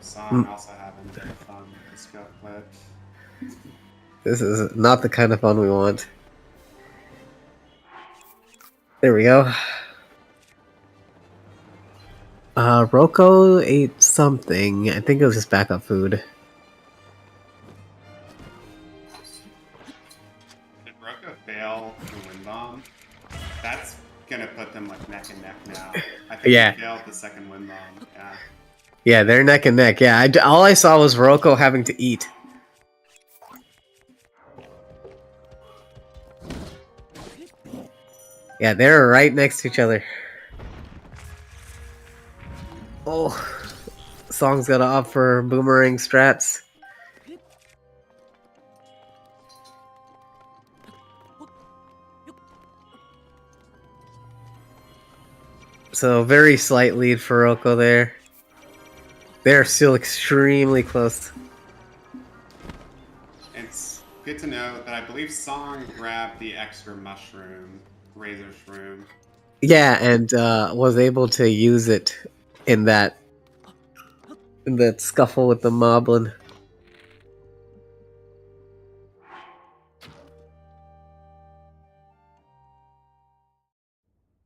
Speaker 3: Song also having very fun with the scope clip.
Speaker 1: This is not the kind of fun we want. There we go. Rocco ate something. I think it was just backup food.
Speaker 3: Did Rocco fail the wind bomb? That's gonna put them like neck and neck now. I think
Speaker 1: Yeah.
Speaker 3: he failed the second wind bomb. Yeah.
Speaker 1: Yeah, they're neck and neck. Yeah, all I saw was Rocco having to eat. Yeah, they're right next to each other. Oh, Song's gotta opt for boomerang strats. So very slight lead for Rocco there. They're still extremely close.
Speaker 3: It's good to know that I believe Song grabbed the extra mushroom, razor shroom.
Speaker 1: Yeah, and was able to use it in that scuffle with the moblin.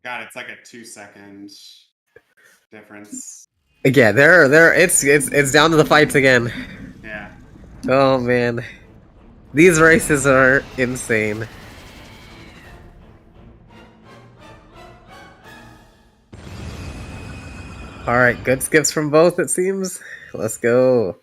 Speaker 3: God, it's like a 2-second difference.
Speaker 1: Yeah, it's down to the fights again.
Speaker 3: Yeah.
Speaker 1: Oh man, these races are insane. All right, good skips from both. It seems. Let's go.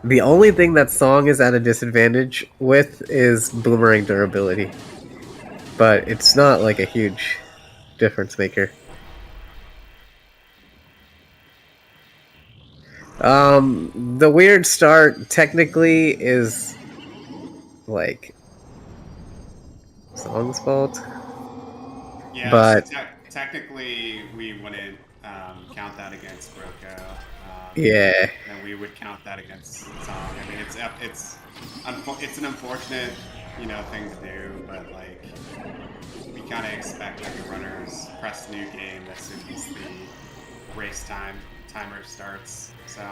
Speaker 1: The only thing that Song is at a disadvantage with is boomerang durability. But it's not like a huge difference maker. The weird start technically is like Song's fault.
Speaker 3: Yeah,
Speaker 1: but
Speaker 3: so technically, we wouldn't count that against Roko.
Speaker 1: Yeah.
Speaker 3: And we would count that against Song. I mean, it's an unfortunate, thing to do, but like we kind of expect like the runners press new game as soon as the race timer starts. So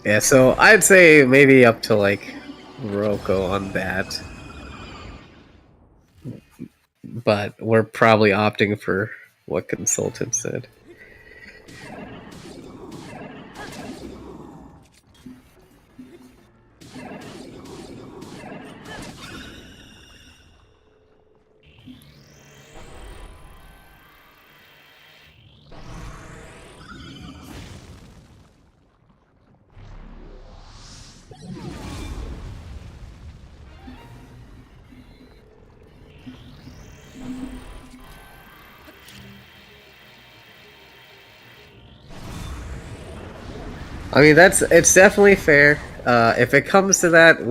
Speaker 1: Yeah, so I'd say maybe up to like Roko on that. But we're probably opting for what consultant said. I mean, it's definitely fair. If it comes to that,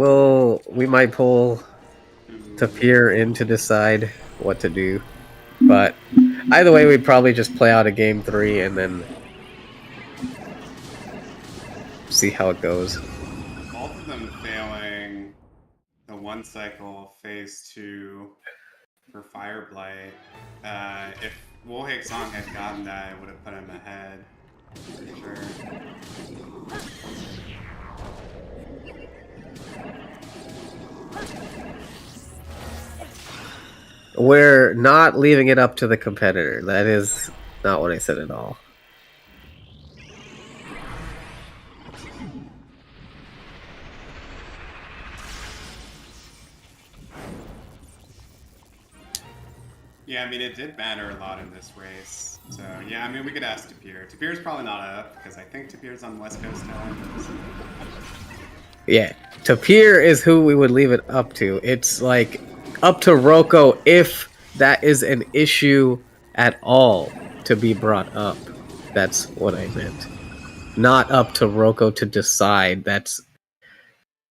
Speaker 1: we might pull Tapir in to decide what to do. But either way, we'd probably just play out a game 3 and then see how it goes.
Speaker 3: Both of them failing the 1 cycle phase 2 for Fire Blight. If Wolhaiksong had gotten that, it would have put him ahead. For sure.
Speaker 1: We're not leaving it up to the competitor. That is not what I said at all.
Speaker 3: Yeah, I mean, it did matter a lot in this race. So, yeah, I mean, we could ask Tapir. Tapir's probably not up, because I think Tapir's on West Coast now.
Speaker 1: Yeah, Tapir is who we would leave it up to. It's like up to Roko if that is an issue at all to be brought up. That's what I meant. Not up to Roko to decide. That's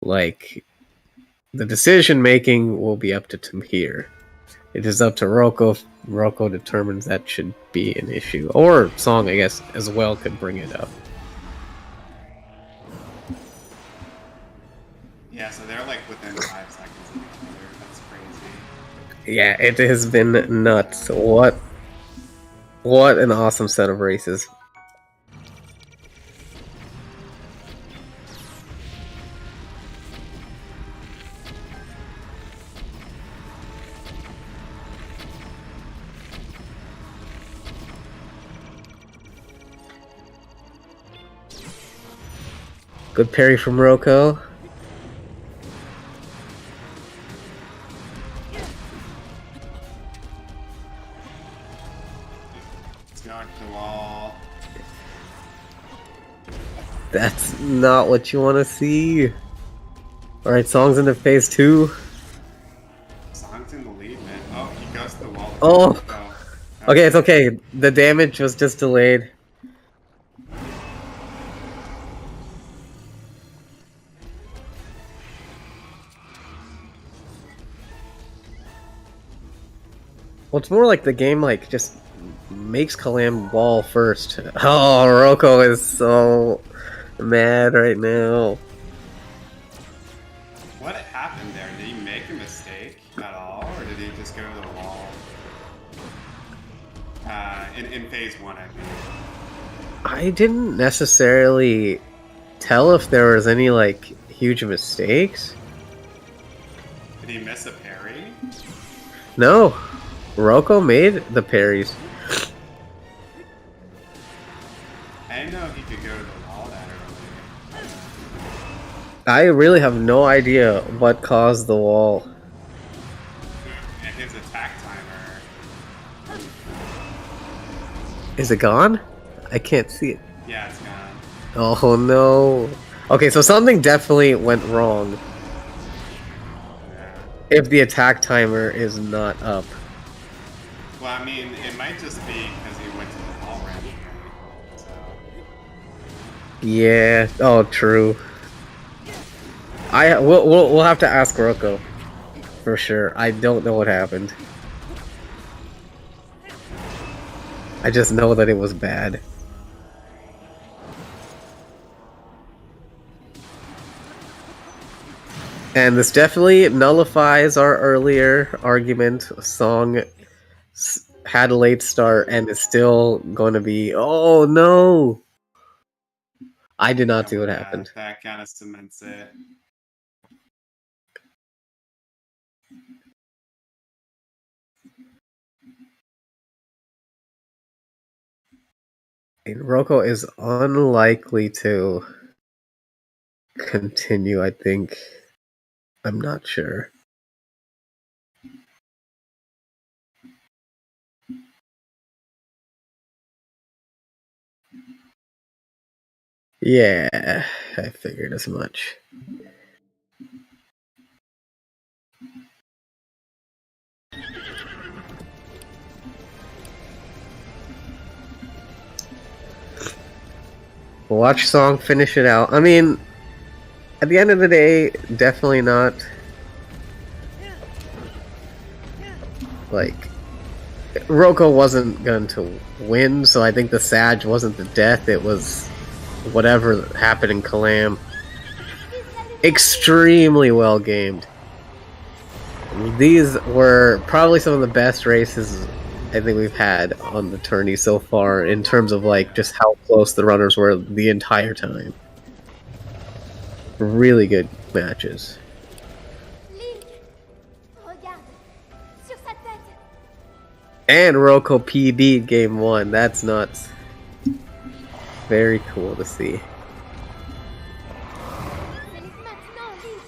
Speaker 1: like the decision making will be up to Tapir. It is up to Roko if Roko determines that should be an issue. Or Song, I guess, as well could bring it up.
Speaker 3: Yeah, so they're like within 5 seconds of each other. That's crazy.
Speaker 1: Yeah, it has been nuts. What an awesome set of races. Good parry from Roko.
Speaker 3: It's going to the wall.
Speaker 1: That's not what you want to see. Alright, Song's into phase 2.
Speaker 3: Song's in the lead, man. Oh, he goes to the wall.
Speaker 1: Oh. Okay, it's okay. The damage was just delayed. Well, it's more like the game just makes Kalam wall first. Oh, Roko is so mad right now.
Speaker 3: What happened there? Did he make a mistake at all, or did he just go to the wall? In phase 1, I mean.
Speaker 1: I didn't necessarily tell if there was any huge mistakes.
Speaker 3: Did he miss a parry?
Speaker 1: No, Roko made the parries.
Speaker 3: I didn't know if he could go to the wall that early.
Speaker 1: I really have no idea what caused the wall.
Speaker 3: And his attack timer.
Speaker 1: Is it gone? I can't see it.
Speaker 3: Yeah, it's gone.
Speaker 1: Oh no. Okay, so something definitely went wrong
Speaker 3: Yeah.
Speaker 1: if the attack timer is not up.
Speaker 3: Well, I mean, it might just be because he went to the wall randomly. So.
Speaker 1: Yeah. Oh, true. We'll have to ask Roko for sure. I don't know what happened. I just know that it was bad. And this definitely nullifies our earlier argument. Song had a late start and is still going to be. Oh no! I did not see what happened.
Speaker 3: That kind of cements it.
Speaker 1: And Roko is unlikely to continue, I think. I'm not sure. Yeah, I figured as much. Watch Song finish it out. I mean, at the end of the day, definitely not like Roko wasn't going to win, so I think the Sag wasn't the death, it was whatever happened in Kalam. Extremely well gamed. These were probably some of the best races I think we've had on the tourney so far in terms of like just how close the runners were the entire time. Really good matches.
Speaker 4: Link, regarde, sur sa tête.
Speaker 1: And Roko PD game 1. That's nuts. Very cool to see.
Speaker 4: Fais-les maintenant, Link.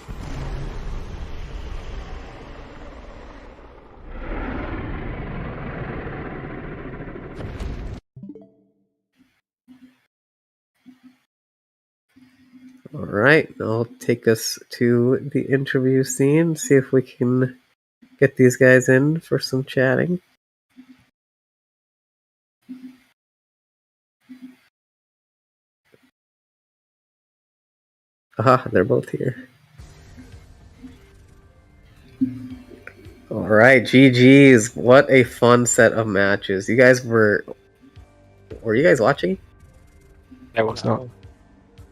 Speaker 1: Alright, I'll take us to the interview scene, see if we can get these guys in for some chatting. Aha, they're both here. Alright, GG's. What a fun set of matches. You guys were you guys watching?
Speaker 5: I was not.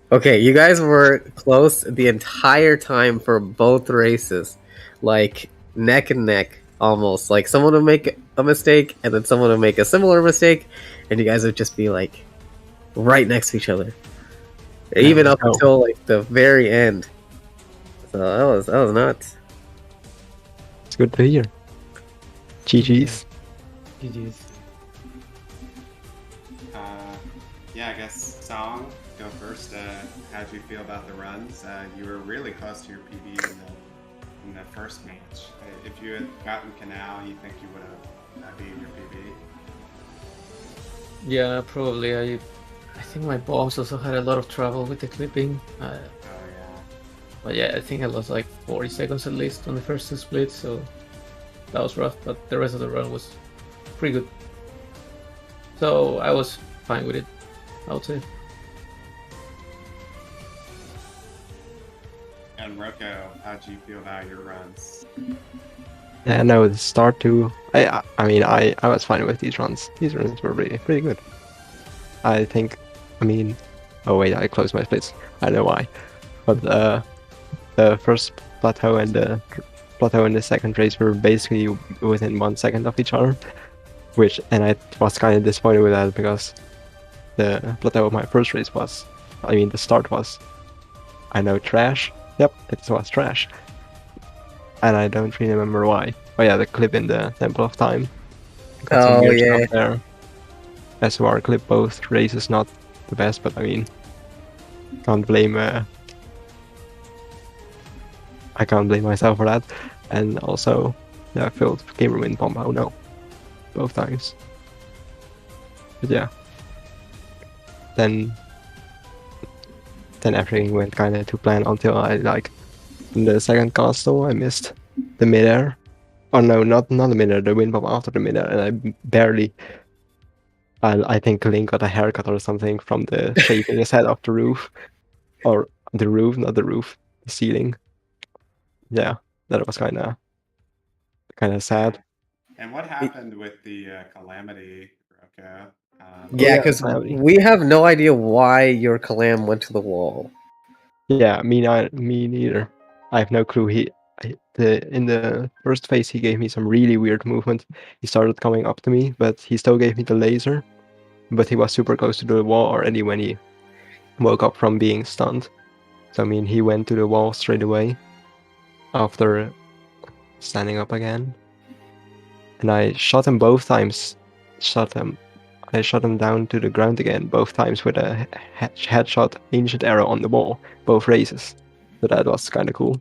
Speaker 1: Okay, you guys were close the entire time for both races. Like, neck and neck, almost. Like, someone would make a mistake, and then someone would make a similar mistake, and you guys would just be, like, right next to each other. Even up until, like, the very end. So, that was nuts.
Speaker 5: It's good to hear. GG's.
Speaker 6: GG's.
Speaker 3: Yeah, I guess Song, go first. How did you feel about the runs? You were really close to your PB in the first match. If you had gotten Canal, you think you would have beaten your PB?
Speaker 6: Yeah, probably. I think my boss also had a lot of trouble with the clipping.
Speaker 3: Oh yeah.
Speaker 6: But yeah, I think I lost like 40 seconds at least on the first two splits, so that was rough. But the rest of the run was pretty good. So I was fine with it, I would say.
Speaker 3: And Roko, how'd you feel about your runs?
Speaker 5: Yeah, no, the start to I mean I was fine with these runs. These runs were really pretty good. I think oh wait, I closed my splits. I know why. But the first plateau and the second race were basically within 1 second of each other. And I was kind of disappointed with that because the plateau of my first race the start was, I know, trash. Yep, it was trash. And I don't really remember why. Oh yeah, the clip in the Temple of Time. Got some weird stuff there. SOR clip both races, not the best, but I mean, can't blame I can't blame myself for that. And also, yeah, failed gamer win bomb. Oh no, both times. But yeah, then everything went kind of to plan until I in the second castle I missed the midair. Oh no, not the midair, the wind bomb after the midair, and I barely. I think Link got a haircut or something from the shaking his head off the roof, or the roof, not the roof, the ceiling. Yeah, that was kind of sad.
Speaker 3: And what happened with the Calamity, Roko.
Speaker 1: Yeah,
Speaker 5: yeah,
Speaker 1: because
Speaker 5: finally.
Speaker 1: we have no idea why your Kalam went to the wall.
Speaker 5: Yeah, me neither. I have no clue. In the first phase he gave me some really weird movement. He started coming up to me, but he still gave me the laser. But he was super close to the wall already when he woke up from being stunned. So I mean, he went to the wall straight away after standing up again. And I shot him both times. I shot him down to the ground again both times with a headshot ancient arrow on the wall, both races. So that was kind of cool.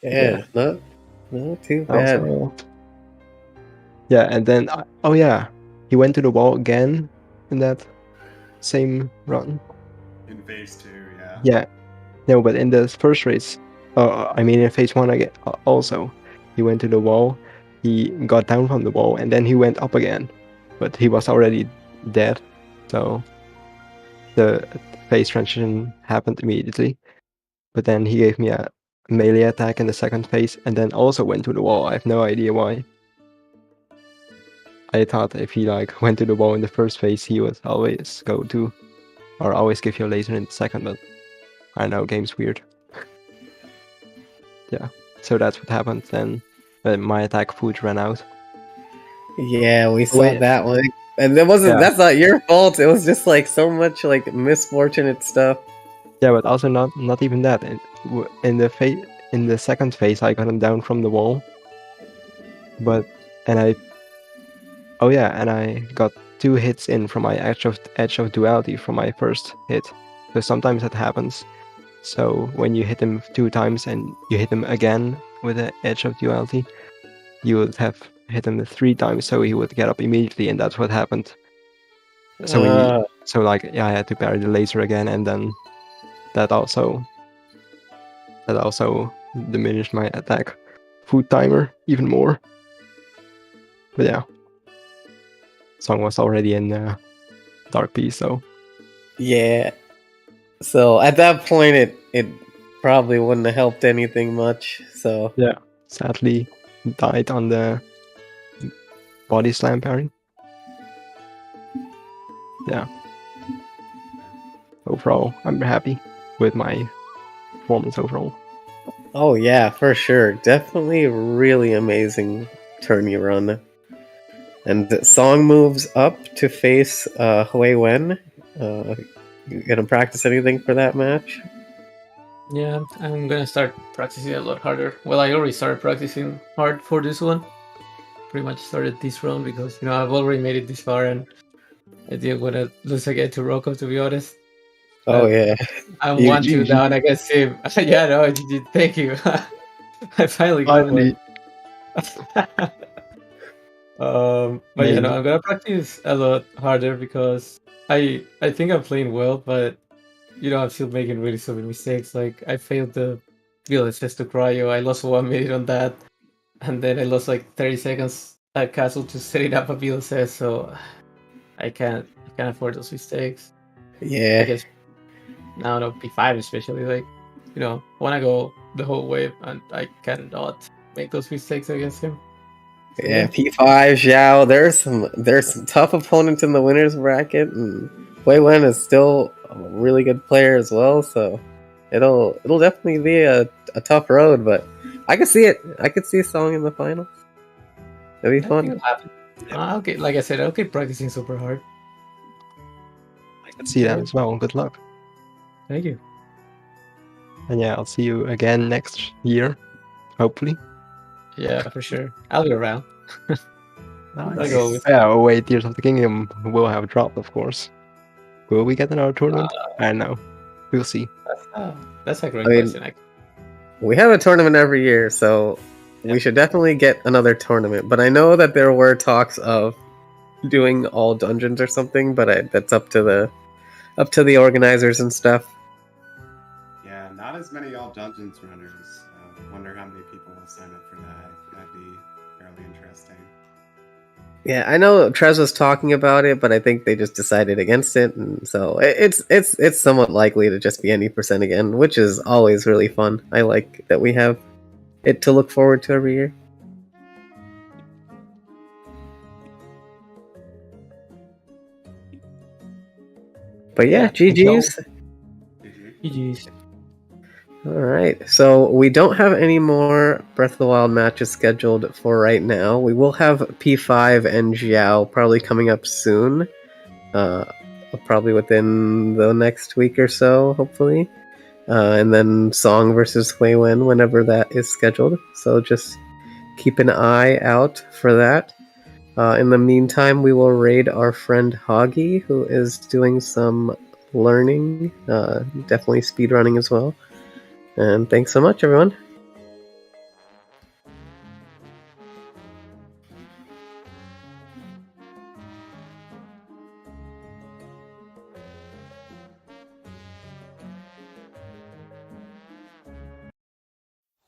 Speaker 1: Yeah, not too bad.
Speaker 5: Also, yeah, and then oh yeah, he went to the wall again in that same run.
Speaker 3: In phase 2, yeah.
Speaker 5: Yeah, no, but in the first race, I mean in phase 1 again, also, he went to the wall, he got down from the wall, and then he went up again, but he was already dead, so the phase transition happened immediately. But then he gave me a melee attack in the second phase, and then also went to the wall. I have no idea why. I thought if he like went to the wall in the first phase, he would always go to, or always give you a laser in the second, but I know, game's weird. Yeah, so that's what happened then. My attack food ran out.
Speaker 1: Yeah, we saw
Speaker 5: Wait.
Speaker 1: that one. And it wasn't
Speaker 5: Yeah.
Speaker 1: that's not your fault. It was just like so much like misfortunate stuff.
Speaker 5: Yeah, but also not even that. In the second phase, I got him down from the wall. And I got 2 hits in from my edge of duality from my first hit. So sometimes that happens. So when you hit him 2 times and you hit him again with the edge of duality, you would have hit him 3 times, so he would get up immediately, and that's what happened. So I had to parry the laser again, and then that also diminished my attack food timer even more. But yeah, Song was already in Dark Peace, so
Speaker 1: Yeah. So at that point it probably wouldn't have helped anything much. So
Speaker 5: yeah, sadly died on the body slam parry. Yeah. Overall, I'm happy with my performance overall.
Speaker 1: oh yeah, for sure. Definitely really amazing turn you run. And the Song moves up to face Hui Wen. You gonna practice anything for that match?
Speaker 6: Yeah, I'm gonna start practicing a lot harder. Well, I already started practicing hard for this one. Pretty much started this round because I've already made it this far, and I didn't want to lose again to Rocco, to be honest.
Speaker 1: Oh yeah.
Speaker 6: I'm
Speaker 1: You-
Speaker 6: 1-2 down against him. Yeah, no, thank you. I finally got one. But yeah, no, I'm gonna practice a lot harder because I think I'm playing well, but I'm still making really stupid mistakes. Like I failed the VLSS to cryo. I lost 1 minute on that, and then I lost like 30 seconds at castle to setting up a VLSS. So I can't afford those mistakes. I
Speaker 1: Yeah.
Speaker 6: guess now no P5 especially, like wanna go the whole way, and I cannot make those mistakes against him. So,
Speaker 1: Yeah, P5, Zhao. There's some tough opponents in the winners bracket, and Wei Wen is still a really good player as well. So it'll definitely be a tough road, but I could see it. I could see Song in the finals. It'll be
Speaker 6: I think
Speaker 1: fun.
Speaker 6: it'll happen. Okay, like I said, I'll keep practicing super hard.
Speaker 5: I can see that as well. Good luck.
Speaker 6: Thank you.
Speaker 5: And yeah, I'll see you again next year, hopefully.
Speaker 6: Yeah, for sure. I'll be around. Like always.
Speaker 5: Yeah, away Tears of the Kingdom will have dropped, of course. Will we get another tournament? I don't know. We'll see.
Speaker 6: That's a great
Speaker 1: I mean,
Speaker 6: question.
Speaker 1: We have a tournament every year, so we should definitely get another tournament. But I know that there were talks of doing all dungeons or something, but that's up to the organizers and stuff.
Speaker 3: Yeah, not as many all dungeons runners. Wonder how many people will sign up for that. That'd be fairly interesting.
Speaker 1: Yeah, I know Trez was talking about it, but I think they just decided against it, and so it's somewhat likely to just be any percent again, which is always really fun. I like that we have it to look forward to every year. But yeah, GG's.
Speaker 6: GG's.
Speaker 1: All right, so we don't have any more Breath of the Wild matches scheduled for right now. We will have P5 and Xiao probably coming up soon, probably within the next week or so, hopefully. And then Song versus Hui Wen whenever that is scheduled. So just keep an eye out for that. In the meantime, we will raid our friend Hoggy, who is doing some learning, definitely speedrunning as well. And thanks so much, everyone.